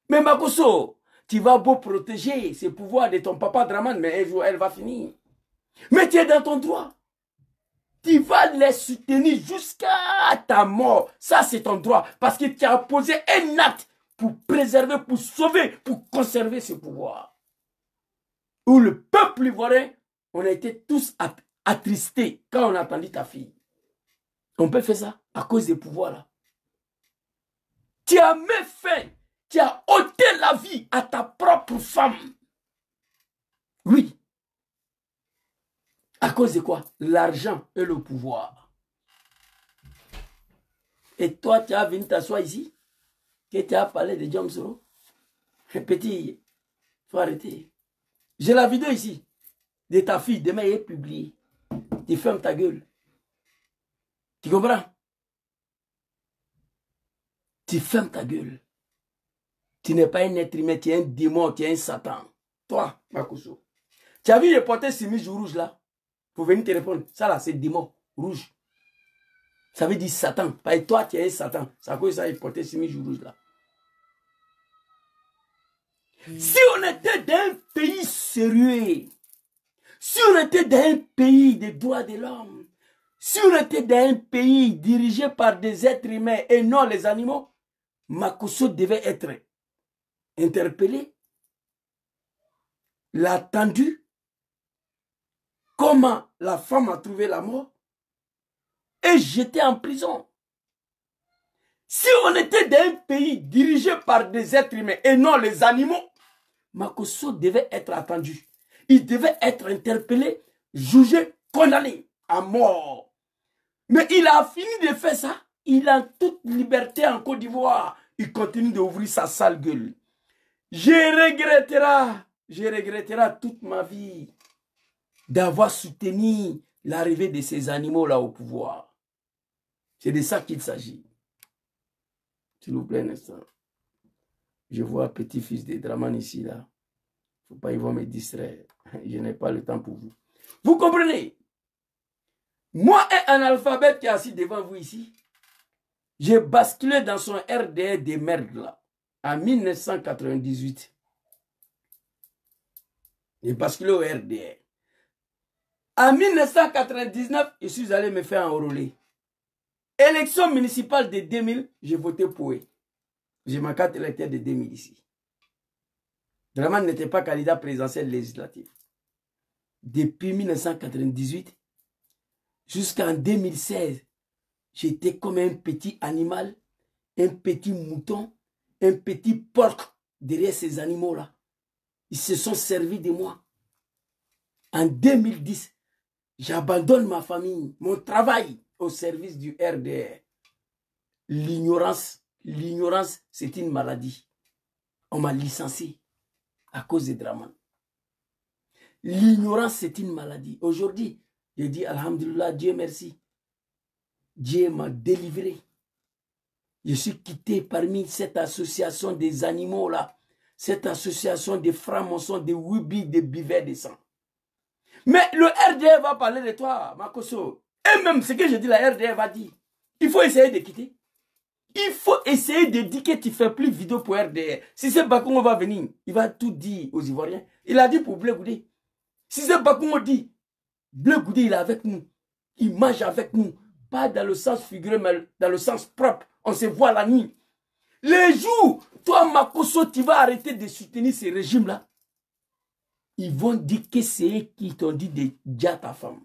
A: Mais Makosso, tu vas beau protéger ses pouvoirs de ton papa Draman, mais un jour elle va finir. Mais tu es dans ton droit. Tu vas les soutenir jusqu'à ta mort. Ça, c'est ton droit. Parce que tu as posé un acte pour préserver, pour sauver, pour conserver ce pouvoir. Où le peuple ivoirien, on a été tous attristés quand on a entendu ta fille. On peut faire ça à cause des pouvoirs là. Tu as mis fin, tu as ôté la vie à ta propre femme. Oui. À cause de quoi? L'argent et le pouvoir. Et toi, tu as venu t'asseoir ici, que tu as parlé de Diom Soro. Petit, il faut arrêter. J'ai la vidéo ici de ta fille, demain elle est publiée. Tu fermes ta gueule. Tu comprends? Tu fermes ta gueule. Tu n'es pas un être humain, tu es un démon, tu es un Satan. Toi, Makosso. Tu as vu le porter chemise rouge là? Pour venir te répondre. Ça là, c'est démon rouge. Ça veut dire Satan. Parce que toi, tu es un Satan. C'est à cause de ça qu'il portait chemise rouge là. Si on était dans un pays sérieux, si on était dans un pays des droits de l'homme, si on était dans un pays dirigé par des êtres humains et non les animaux, Makosso devait être interpellé, l'attendu, comment la femme a trouvé la mort et jeté en prison. Si on était dans un pays dirigé par des êtres humains et non les animaux, Makosso devait être attendu. Il devait être interpellé, jugé, condamné à mort. Mais il a fini de faire ça. Il a toute liberté en Côte d'Ivoire. Il continue d'ouvrir sa sale gueule. Je regretterai toute ma vie d'avoir soutenu l'arrivée de ces animaux-là au pouvoir. C'est de ça qu'il s'agit. S'il vous plaît, un instant. Je vois un petit-fils de Draman ici, là. Il ne faut pas, ils vont me distraire. Je n'ai pas le temps pour vous. Vous comprenez? Moi, un analphabète qui est assis devant vous ici, j'ai basculé dans son RDR de merde, là, en 1998. J'ai basculé au RDR. En 1999, je suis allé me faire enrôler. Élection municipale de 2000, j'ai voté pour eux. J'ai ma carte électorale de 2000 ici. Draman n'était pas candidat présidentiel législatif. Depuis 1998 jusqu'en 2016, j'étais comme un petit animal, un petit mouton, un petit porc derrière ces animaux-là. Ils se sont servis de moi. En 2010, j'abandonne ma famille, mon travail au service du RDR. L'ignorance, c'est une maladie. On m'a licencié à cause de Draman. L'ignorance, c'est une maladie. Aujourd'hui, j'ai dit, alhamdulillah, Dieu merci. Dieu m'a délivré. Je suis quitté parmi cette association des animaux-là. Cette association des francs-maçons, des wibis, des buveurs de sang. Mais le RDR va parler de toi, Makosso. Et même ce que je dis, la RDR va dire. Il faut essayer de quitter. Il faut essayer de dire que tu ne fais plus vidéo pour RDR. Si c'est Bakongo va venir, il va tout dire aux Ivoiriens. Il a dit pour Blé Goudé. Si c'est Bakongo dit, Blé Goudé, il est avec nous. Il mange avec nous. Pas dans le sens figuré, mais dans le sens propre. On se voit la nuit. Les jours, toi, Makosso, tu vas arrêter de soutenir ces régimes-là. Ils vont dire que c'est eux qui t'ont dit de dire ta femme.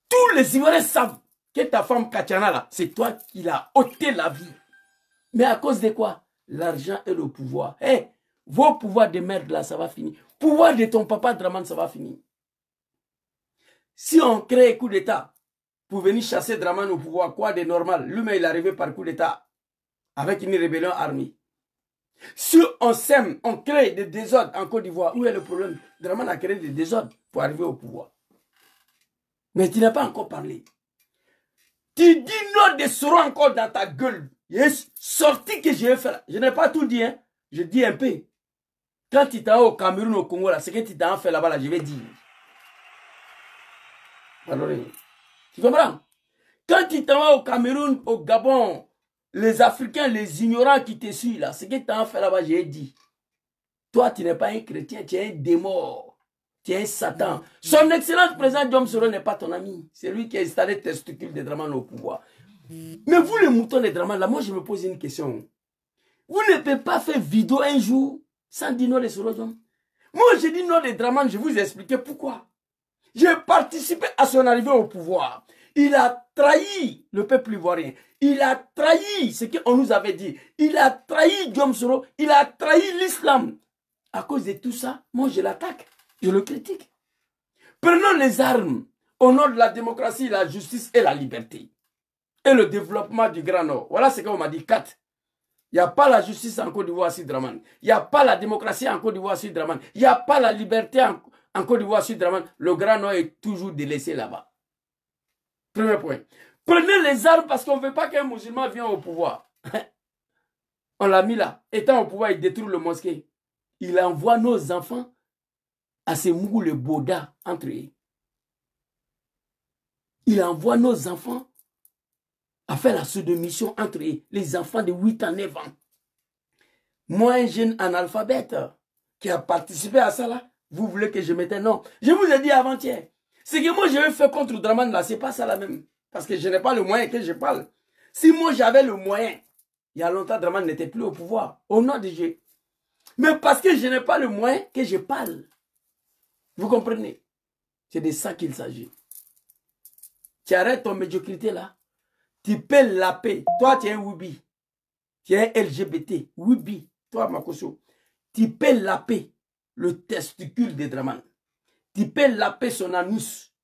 A: Tous les Ivoiriens savent que ta femme Katiana, là, c'est toi qui l'as ôté la vie. Mais à cause de quoi? L'argent et le pouvoir. Hey, vos pouvoirs de merde, là, ça va finir. Pouvoir de ton papa Draman, ça va finir. Si on crée un coup d'État pour venir chasser Draman au pouvoir, quoi de normal? Lui-même, il est arrivé par coup d'État avec une rébellion armée. Si on sème, on crée des désordres en Côte d'Ivoire, où est le problème? Draman a créé des désordres pour arriver au pouvoir. Mais tu n'as pas encore parlé. Tu dis non de Soro encore dans ta gueule. Il est sorti que j'ai fait. Je n'ai pas tout dit, hein. Je dis un peu. Quand tu t'en vas au Cameroun, au Congo, là, ce que tu t'en fait là-bas, là, je vais dire. Alors, tu comprends? Quand tu t'en vas au Cameroun, au Gabon, les Africains, les ignorants qui te suivent, là, ce que tu t'en fait là-bas, j'ai dit. Toi, tu n'es pas un chrétien, tu es un démon. Tu es un Satan. Son excellence président Diom Soro n'est pas ton ami. C'est lui qui a installé testicule de Draman au pouvoir. Mais vous, les moutons de Draman, là, moi, je me pose une question. Vous ne pouvez pas faire vidéo un jour sans dire non de Soro Diom. Moi, j'ai dit non de Draman, je vous ai expliqué pourquoi. J'ai participé à son arrivée au pouvoir. Il a trahi le peuple ivoirien. Il a trahi ce qu'on nous avait dit. Il a trahi Diom Soro. Il a trahi l'islam. À cause de tout ça, moi, je l'attaque. Je le critique. Prenons les armes au nom de la démocratie, la justice et la liberté. Et le développement du Grand Nord. Voilà ce qu'on m'a dit. 4. Il n'y a pas la justice en Côte d'Ivoire, Sud Draman. Il n'y a pas la démocratie en Côte d'Ivoire, Sud Draman. Il n'y a pas la liberté en Côte d'Ivoire, Sud Draman. Le Grand Nord est toujours délaissé là-bas. Premier point. Prenez les armes parce qu'on ne veut pas qu'un musulman vienne au pouvoir. On l'a mis là. Étant au pouvoir, il détruit le mosquée. Il envoie nos enfants à ces moules boda entre eux. Il envoie nos enfants à faire la soumission entre eux, les enfants de 8 ans, 9 ans. Moi, un jeune analphabète qui a participé à ça là, vous voulez que je mette un nom? Je vous ai dit avant-hier, ce que moi je vais faire contre Draman là, c'est pas ça la même. Parce que je n'ai pas le moyen que je parle. Si moi j'avais le moyen, il y a longtemps Draman n'était plus au pouvoir, au nom de Dieu. Mais parce que je n'ai pas le moyen que je parle. Vous comprenez? C'est de ça qu'il s'agit. Tu arrêtes ton médiocrité là. Tu peux la paix. Toi, tu es un Wibi. Tu es un LGBT. Wibi. Toi, Makosso. Tu peux la paix. Le testicule de Draman. Tu peux la paix son anus.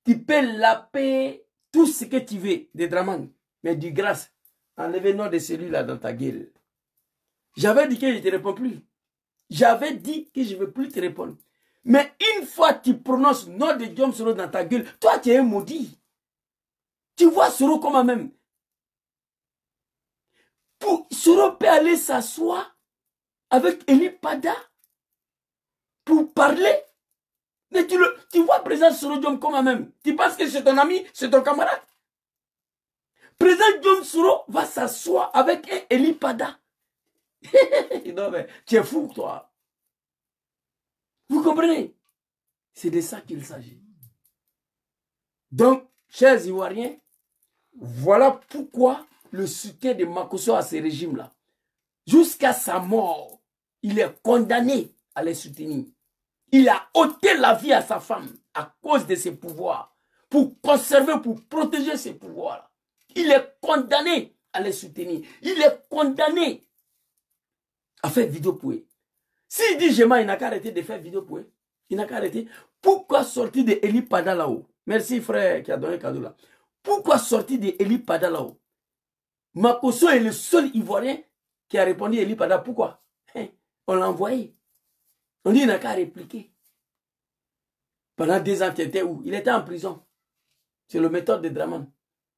A: Tu peux la paix tout ce que tu veux de Draman. Mais du grâce, enlevez le nom de celui-là dans ta gueule. J'avais dit que je ne te réponds plus. J'avais dit que je ne veux plus te répondre. Mais une fois tu prononces nom de Diom Soro dans ta gueule, toi tu es un maudit. Tu vois Soro comme même. Soro peut aller s'asseoir avec Eli Pada pour parler. Mais tu vois président Soro Diom comme même. Tu penses que c'est ton ami, c'est ton camarade. Président Diom Soro va s'asseoir avec Eli Pada. Non mais tu es fou toi. Vous comprenez? C'est de ça qu'il s'agit. Donc, chers Ivoiriens, voilà pourquoi le soutien de Makosso à ces régimes-là, jusqu'à sa mort, il est condamné à les soutenir. Il a ôté la vie à sa femme à cause de ses pouvoirs, pour conserver, pour protéger ses pouvoirs-là. Il est condamné à les soutenir. Il est condamné à faire vidéo pour eux. S'il dit Gema, il n'a qu'à arrêter de faire vidéo pour eux. Il n'a qu'à arrêter. Pourquoi sortir de Eli Pada là-haut? Merci frère qui a donné cadeau là. Pourquoi sortir de Eli Pada là-haut? Makosso est le seul Ivoirien qui a répondu à Eli Pada. Pourquoi? On l'a envoyé. On dit qu'il n'a qu'à répliquer. Pendant 2 ans, tu étais où? Il était en prison. C'est la méthode de Draman.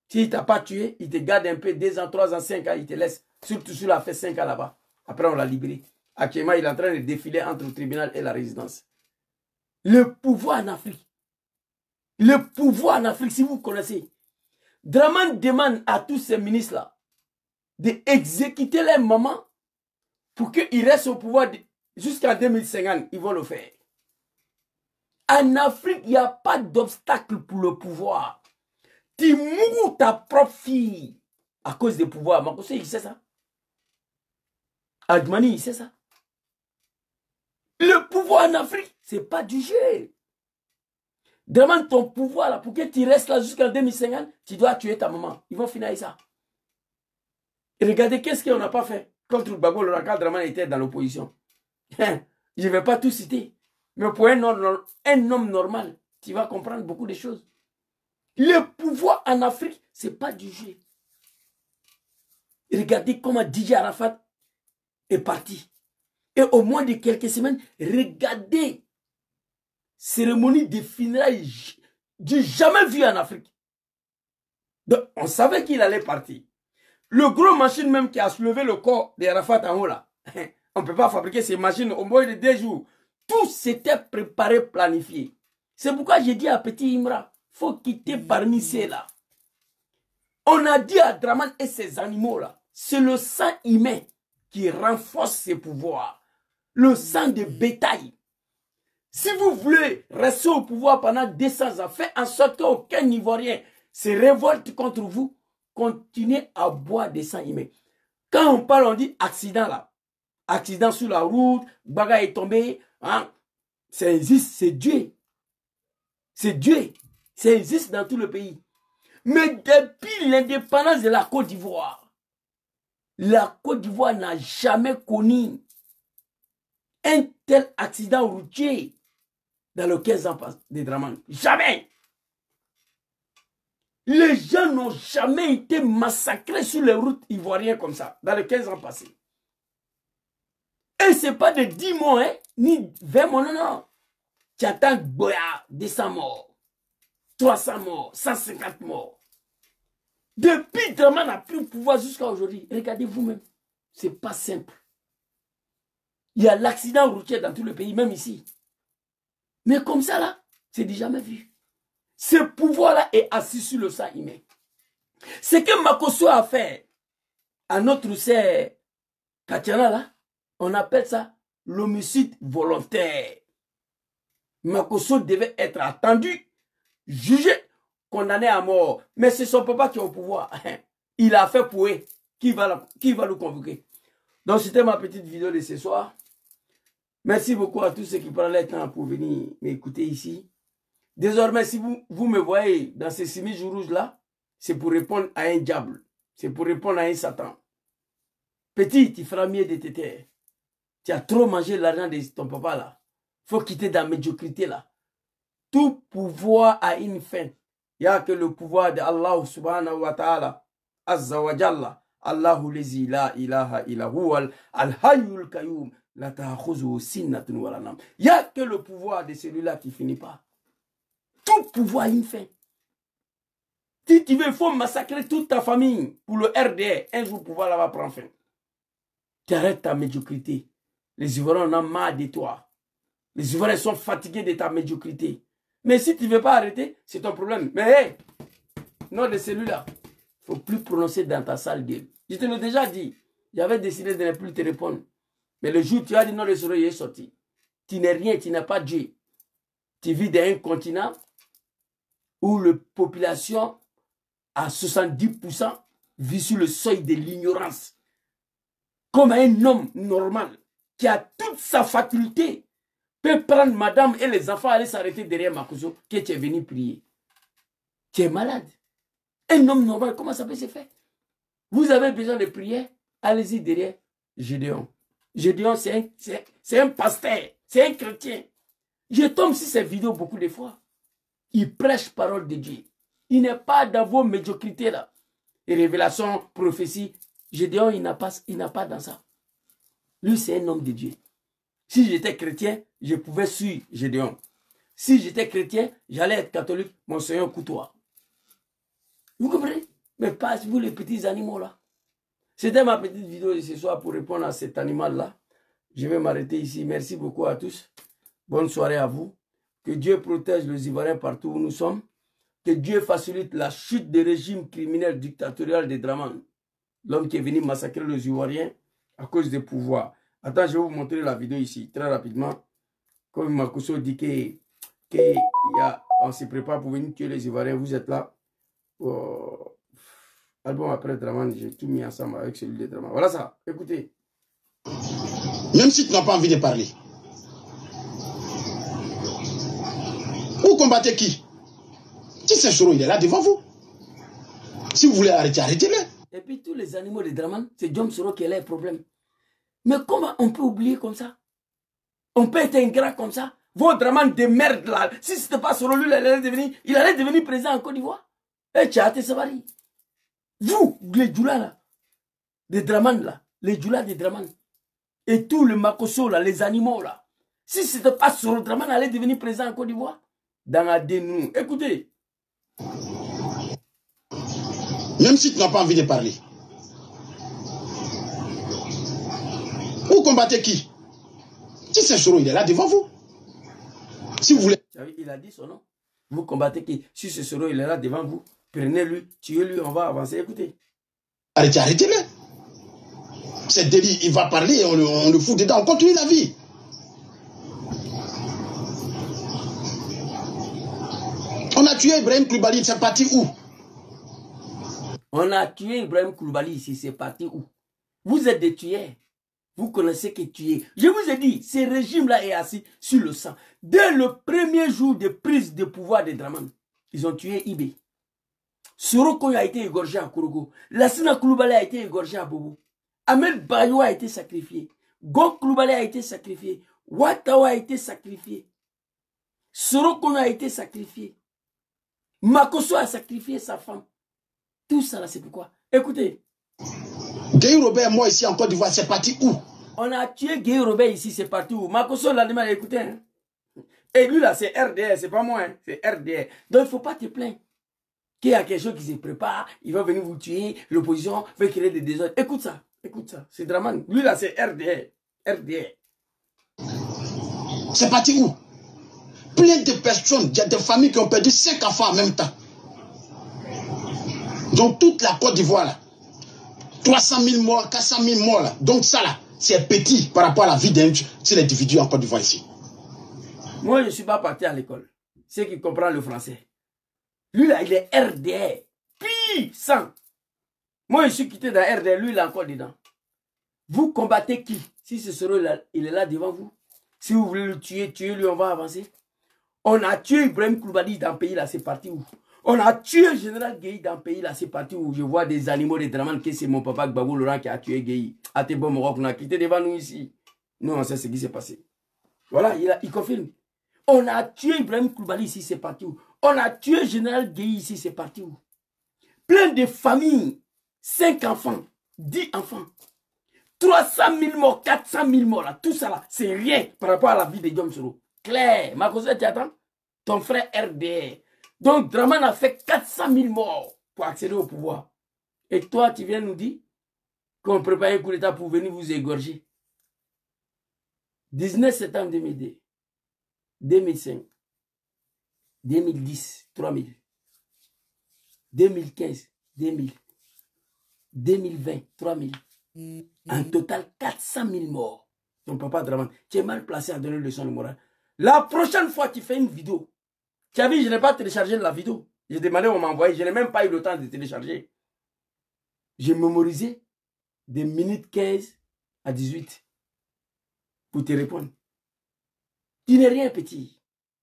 A: S'il ne t'a pas tué, il te garde un peu 2 ans, 3 ans, 5 ans, il te laisse. Surtout s'il a fait 5 ans là-bas. Après, on l'a libéré. Actuellement, il est en train de défiler entre le tribunal et la résidence. Le pouvoir en Afrique. Le pouvoir en Afrique, si vous connaissez. Draman demande à tous ces ministres-là d'exécuter les mamans pour qu'ils restent au pouvoir jusqu'en 2050. Ils vont le faire. En Afrique, il n'y a pas d'obstacle pour le pouvoir. Tu mourras ta propre fille à cause des pouvoirs. Makosso, il sait ça. Admani, il sait ça. Le pouvoir en Afrique, ce n'est pas du jeu. Demande ton pouvoir là, pour que tu restes là jusqu'en 2050, tu dois tuer ta maman. Ils vont finir ça. Et regardez, qu'est-ce qu'on n'a pas fait contre Gbagbo Laurent quand Draman était dans l'opposition. Je ne vais pas tout citer. Mais pour un homme normal, tu vas comprendre beaucoup de choses. Le pouvoir en Afrique, ce n'est pas du jeu. Regardez comment DJ Arafat est parti. Et au moins de quelques semaines, regardez, cérémonie de funérailles du jamais vu en Afrique. Donc, on savait qu'il allait partir. Le gros machine même qui a soulevé le corps d'Arafat en haut là, on ne peut pas fabriquer ces machines au moins de 2 jours. Tout s'était préparé, planifié. C'est pourquoi j'ai dit à Petit Imra, il faut quitter parmi ceux-là. On a dit à Draman et ses animaux-là, c'est le sang humain qui renforce ses pouvoirs. Le sang de bétail. Si vous voulez rester au pouvoir pendant 200 ans, faites en sorte qu'aucun Ivoirien se révolte contre vous, continuez à boire des sangs humains. Quand on parle, on dit accident là. Accident sur la route, bagarre est tombé. Hein? Ça existe, c'est Dieu. C'est Dieu. Ça existe dans tout le pays. Mais depuis l'indépendance de la Côte d'Ivoire, la Côte d'Ivoire n'a jamais connu un tel accident routier dans le 15 ans de Draman. Jamais. Les gens n'ont jamais été massacrés sur les routes ivoiriennes comme ça, dans les 15 ans passés. Et ce n'est pas de 10 mois, hein, ni 20 mois, non, non. Tu attends Boya, 200 morts, 300 morts, 150 morts. Depuis Draman n'a plus le pouvoir jusqu'à aujourd'hui. Regardez vous-même. Ce n'est pas simple. Il y a l'accident routier dans tout le pays, même ici. Mais comme ça, là, c'est déjà jamais vu. Ce pouvoir-là est assis sur le sang humain. Ce que Makosso a fait à notre sœur Katiana, là, on appelle ça l'homicide volontaire. Makosso devait être attendu, jugé, condamné à mort. Mais c'est son papa qui est au pouvoir. Il a fait pour eux. Qui va le convoquer? Donc, c'était ma petite vidéo de ce soir. Merci beaucoup à tous ceux qui prennent le temps pour venir m'écouter ici. Désormais, si vous me voyez dans ces chemises rouges-là, c'est pour répondre à un diable. C'est pour répondre à un Satan. Petit, tu feras mieux de te taire. Tu as trop mangé l'argent de ton papa là. Il faut quitter dans la médiocrité là. Tout pouvoir a une fin. Il n'y a que le pouvoir de Allah subhanahu wa ta'ala. Azza wa jalla. Allahu lezi la ilaha illa huwal al-hayyul qayyum. La ta'khuzuhu sinnatun wa la nawm. Il n'y a que le pouvoir de celui-là qui finit pas. Tout pouvoir a une fin. Si tu veux, il faut massacrer toute ta famille pour le RDR. Un jour, le pouvoir là va prendre fin. Tu arrêtes ta médiocrité. Les Ivoiriens en ont marre de toi. Les Ivoiriens sont fatigués de ta médiocrité. Mais si tu ne veux pas arrêter, c'est ton problème. Mais hey, non de celui-là, il ne faut plus prononcer dans ta sale gueule. Je te l'ai déjà dit. J'avais décidé de ne plus te répondre. Mais le jour où tu as dit non, le soleil est sorti. Tu n'es rien, tu n'as pas Dieu. Tu vis dans un continent où la population à 70% vit sur le seuil de l'ignorance. Comme un homme normal qui a toute sa faculté peut prendre madame et les enfants aller s'arrêter derrière Makosso que tu es venu prier. Tu es malade. Un homme normal, comment ça peut se faire? Vous avez besoin de prière, allez-y derrière Gédéon. Gédéon, c'est un pasteur, c'est un chrétien. Je tombe sur ces vidéos beaucoup de fois. Il prêche parole de Dieu. Il n'est pas dans vos médiocrités là. Et révélation, prophétie, Gédéon, il n'a pas dans ça. Lui, c'est un homme de Dieu. Si j'étais chrétien, je pouvais suivre Gédéon. Si j'étais chrétien, j'allais être catholique, mon Seigneur coutoir. Vous comprenez? Mais pas vous les petits animaux là. C'était ma petite vidéo de ce soir pour répondre à cet animal-là. Je vais m'arrêter ici. Merci beaucoup à tous. Bonne soirée à vous. Que Dieu protège les Ivoiriens partout où nous sommes. Que Dieu facilite la chute des régimes criminels dictatoriaux de Draman. L'homme qui est venu massacrer les Ivoiriens à cause des pouvoirs. Attends, je vais vous montrer la vidéo ici, très rapidement. Comme Makosso dit qu'on se prépare pour venir tuer les Ivoiriens, vous êtes là. Album après Draman, j'ai tout mis ensemble avec celui de Draman. Voilà ça, écoutez.
D: Même si tu n'as pas envie de parler. Vous combattez qui? Si c'est Soro, il est là devant vous. Si vous voulez arrêter, arrêtez-le.
A: Et puis tous les animaux de Draman, c'est John Soro qui a les problèmes. Mais comment on peut oublier comme ça? On peut être ingrat comme ça? Votre Draman de merde là, si ce n'était pas Soro, lui, il allait devenir président en Côte d'Ivoire. Et Tchate Savary. Vous, les Djoula là, les Draman là, les Djoula des Draman, et tous les Makosso là, les animaux là, si ce n'était pas Soro, Draman allait devenir président en Côte d'Ivoire. Dans la dénou. Écoutez.
D: Même si tu n'as pas envie de parler. Vous combattez qui? Si c'est Soro, il est là devant vous. Si vous voulez...
A: Il a dit son nom. Vous combattez qui? Si c'est Soro, il est là devant vous. Prenez-lui, tuez-lui, on va avancer. Écoutez.
D: Arrêtez, arrêtez-le. C'est délit, il va parler, on le fout dedans, on continue la vie. On a tué Ibrahim Koulibaly, c'est parti où?
A: On a tué Ibrahim Koulibaly ici, c'est parti où? Vous êtes des tueurs. Vous connaissez que tuer. Je vous ai dit, ce régime-là est assis sur le sang. Dès le premier jour de prise de pouvoir de Draman, ils ont tué Ibé. Soro a été égorgé à Kourogo. Lassina Koulibaly a été égorgé à Bobo. Ahmed Bayo a été sacrifié. Gok Koulibaly a été sacrifié. Ouattara a été sacrifié. Soro a été sacrifié. Makosso a sacrifié sa femme. Tout ça là, c'est pourquoi. Écoutez.
D: Guy Robert, moi ici en Côte d'Ivoire, c'est parti où?
A: On a tué Guy Robert ici, c'est parti où? Makosso l'a demandé, écoutez. Hein. Et lui là, c'est RDR, c'est pas moi, hein, c'est RDR. Donc il ne faut pas te plaindre. Qu'il y a quelque chose qui se prépare, il va venir vous tuer, l'opposition veut créer des désordres. Écoute ça, c'est Draman. Lui là, c'est RDR. RDR.
D: C'est parti où? Plein de personnes, il y a des familles qui ont perdu 5 enfants en même temps. Donc toute la Côte d'Ivoire là, 300 000 morts, 400 000 morts là. Donc ça là, c'est petit par rapport à la vie d'un individu en Côte d'Ivoire ici.
A: Moi je ne suis pas parti à l'école. C'est qui comprend le français. Lui là, il est RDR. Puissant. Moi je suis quitté dans RDR, lui il est encore dedans. Vous combattez qui? Si ce sera là, il est là devant vous. Si vous voulez le tuer, tuez-lui, on va avancer. On a tué Ibrahim Koulibaly dans le pays là, c'est parti où? On a tué le général Gueye dans le pays là, c'est parti où? Je vois des animaux de Draman, que c'est mon papa Gbagbo Laurent qui a tué Gueye. À Tebo Morok, on a quitté devant nous ici. Nous on sait ce qui s'est passé. Voilà, il confirme. On a tué Ibrahim Koulibaly ici, c'est parti où? On a tué le général Gueye ici, c'est parti où? Plein de familles, 5 enfants, 10 enfants. 300 000 morts, 400 000 morts, là, tout ça là, c'est rien par rapport à la vie de John Soro. Claire, Makosso, tu attends? Ton frère RDR. Donc, Draman a fait 400 000 morts pour accéder au pouvoir. Et toi, tu viens nous dire qu'on prépare un coup d'État pour venir vous égorger. 19 septembre 2002, 2005, 2010, 3000, 2015, 2000, 2020, 3000. En total, 400 000 morts. Ton papa Draman, tu es mal placé à donner une leçon de morale. La prochaine fois, tu fais une vidéo. Tu as vu, je n'ai pas téléchargé la vidéo. J'ai demandé, on m'a envoyé. Je n'ai même pas eu le temps de télécharger. J'ai mémorisé des minutes 15 à 18 pour te répondre. Tu n'es rien petit.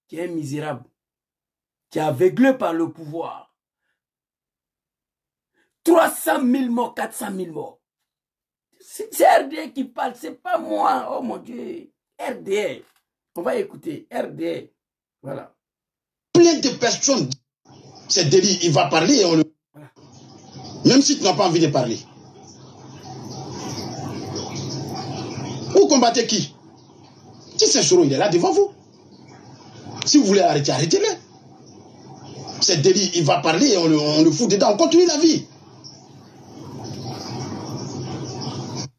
A: Tu es un misérable. Tu es aveuglé par le pouvoir. 300 000 morts, 400 000 morts. C'est RDR qui parle, c'est pas moi. Oh mon Dieu. RDR. On va écouter. RDR. Voilà.
D: Plein de personnes. C'est délit, il va parler et on le... Même si tu n'as pas envie de parler. Vous combattez qui? Si c'est Soro, il est là devant vous. Si vous voulez arrêter, arrêtez-le. C'est délit, il va parler et on le fout dedans, on continue la vie.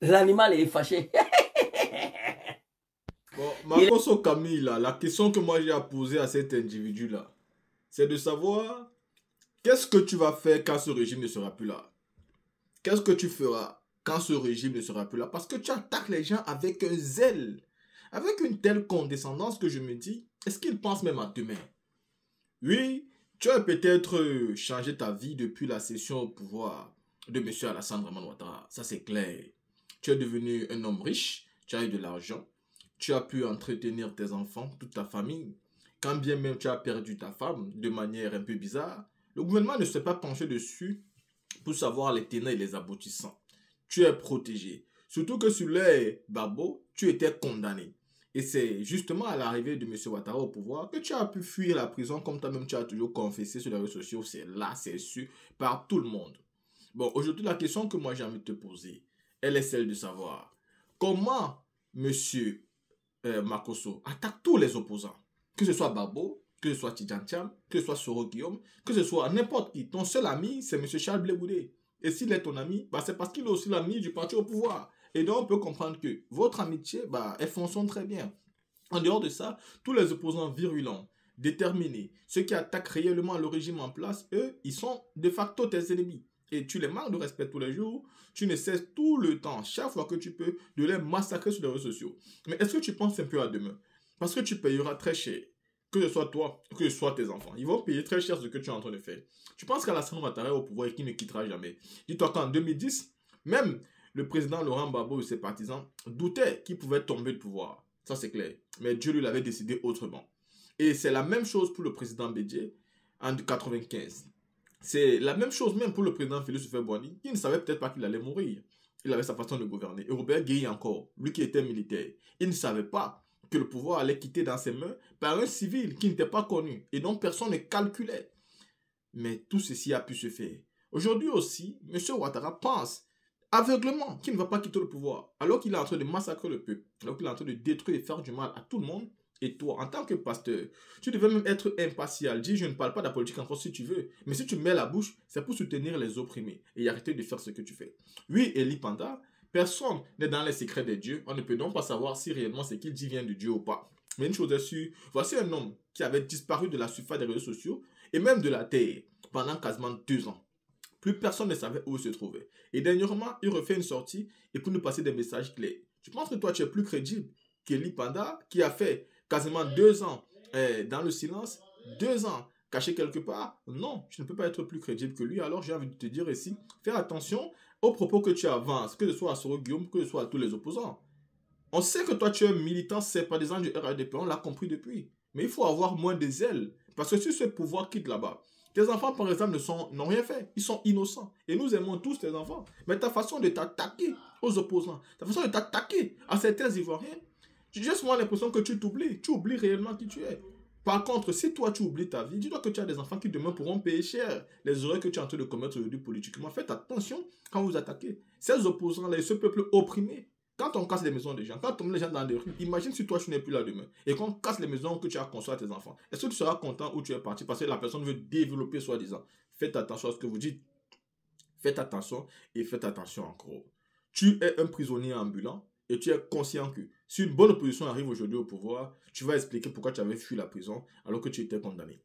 A: L'animal est fâché.
E: Bon, Makoso Camille, là, la question que moi j'ai à poser à cet individu-là, c'est de savoir qu'est-ce que tu vas faire quand ce régime ne sera plus là? Qu'est-ce que tu feras quand ce régime ne sera plus là? Parce que tu attaques les gens avec un zèle, avec une telle condescendance que je me dis, est-ce qu'ils pensent même à demain? Oui, tu as peut-être changé ta vie depuis la cession au pouvoir de M. Alassane Draman Ouattara, ça c'est clair. Tu es devenu un homme riche, tu as eu de l'argent, tu as pu entretenir tes enfants, toute ta famille. Quand bien même tu as perdu ta femme de manière un peu bizarre, le gouvernement ne s'est pas penché dessus pour savoir les tenants et les aboutissants. Tu es protégé. Surtout que sur les Babo, tu étais condamné. Et c'est justement à l'arrivée de M. Ouattara au pouvoir que tu as pu fuir la prison comme toi-même tu as toujours confessé sur les réseaux sociaux. C'est là, c'est su par tout le monde. Bon, aujourd'hui, la question que moi j'ai envie de te poser, elle est celle de savoir comment M. Makoso attaque tous les opposants. Que ce soit Babo, que ce soit Tidjantiam, que ce soit Soro Guillaume, que ce soit n'importe qui. Ton seul ami, c'est M. Charles Blé Goudé. Et s'il est ton ami, bah, c'est parce qu'il est aussi l'ami du parti au pouvoir. Et donc, on peut comprendre que votre amitié, bah, elle fonctionne très bien. En dehors de ça, tous les opposants virulents, déterminés, ceux qui attaquent réellement le régime en place, eux, ils sont de facto tes ennemis. Et tu les manques de respect tous les jours, tu ne cesses tout le temps, chaque fois que tu peux, de les massacrer sur les réseaux sociaux. Mais est-ce que tu penses un peu à demain? Parce que tu payeras très cher, que ce soit toi, que ce soit tes enfants. Ils vont payer très cher ce que tu es en train de faire. Tu penses qu'Alassane Ouattara est au pouvoir et qu'il ne quittera jamais. Dis-toi qu'en 2010, même le président Laurent Gbagbo et ses partisans doutaient qu'il pouvait tomber de pouvoir. Ça c'est clair. Mais Dieu lui l'avait décidé autrement. Et c'est la même chose pour le président Bédié en 1995. C'est la même chose même pour le président Félix Houphouët-Boigny, qui ne savait peut-être pas qu'il allait mourir. Il avait sa façon de gouverner. Et Robert Guéhi encore, lui qui était militaire, il ne savait pas que le pouvoir allait quitter dans ses mains par un civil qui n'était pas connu et dont personne ne calculait. Mais tout ceci a pu se faire. Aujourd'hui aussi, M. Ouattara pense aveuglement qu'il ne va pas quitter le pouvoir, alors qu'il est en train de massacrer le peuple, alors qu'il est en train de détruire et faire du mal à tout le monde. Et toi, en tant que pasteur, tu devais même être impartial. Dis, je ne parle pas de la politique encore si tu veux. Mais si tu mets la bouche, c'est pour soutenir les opprimés et arrêter de faire ce que tu fais. Oui, Eli Panda, personne n'est dans les secrets de Dieu. On ne peut donc pas savoir si réellement ce qu'il dit vient de Dieu ou pas. Mais une chose est sûre, voici un homme qui avait disparu de la surface des réseaux sociaux et même de la terre pendant quasiment 2 ans. Plus personne ne savait où il se trouvait. Et dernièrement, il refait une sortie et pour nous passer des messages clairs. Tu penses que toi, tu es plus crédible qu'Eli Panda qui a fait quasiment 2 ans dans le silence, 2 ans caché quelque part? Non, je ne peux pas être plus crédible que lui. Alors j'ai envie de te dire ici, fais attention aux propos que tu avances, que ce soit à Soro Guillaume, que ce soit à tous les opposants. On sait que toi tu es militant sympathisant du RADP, on l'a compris depuis. Mais il faut avoir moins de zèle. Parce que si ce pouvoir quitte là-bas, tes enfants par exemple n'ont rien fait, ils sont innocents. Et nous aimons tous tes enfants. Mais ta façon de t'attaquer aux opposants, ta façon de t'attaquer à certains Ivoiriens, j'ai souvent l'impression que tu t'oublies. Tu oublies réellement qui tu es. Par contre, si toi tu oublies ta vie, dis-toi que tu as des enfants qui demain pourront payer cher les erreurs que tu es en train de commettre aujourd'hui politiquement. Faites attention quand vous attaquez. Ces opposants-là et ce peuple opprimé, quand on casse les maisons des gens, quand on met les gens dans les rues, imagine si toi tu n'es plus là demain et qu'on casse les maisons que tu as construites à tes enfants. Est-ce que tu seras content où tu es parti parce que la personne veut développer soi-disant? Faites attention à ce que vous dites. Faites attention et faites attention encore. Tu es un prisonnier ambulant. Et tu es conscient que si une bonne opposition arrive aujourd'hui au pouvoir, tu vas expliquer pourquoi tu avais fui la prison alors que tu étais condamné.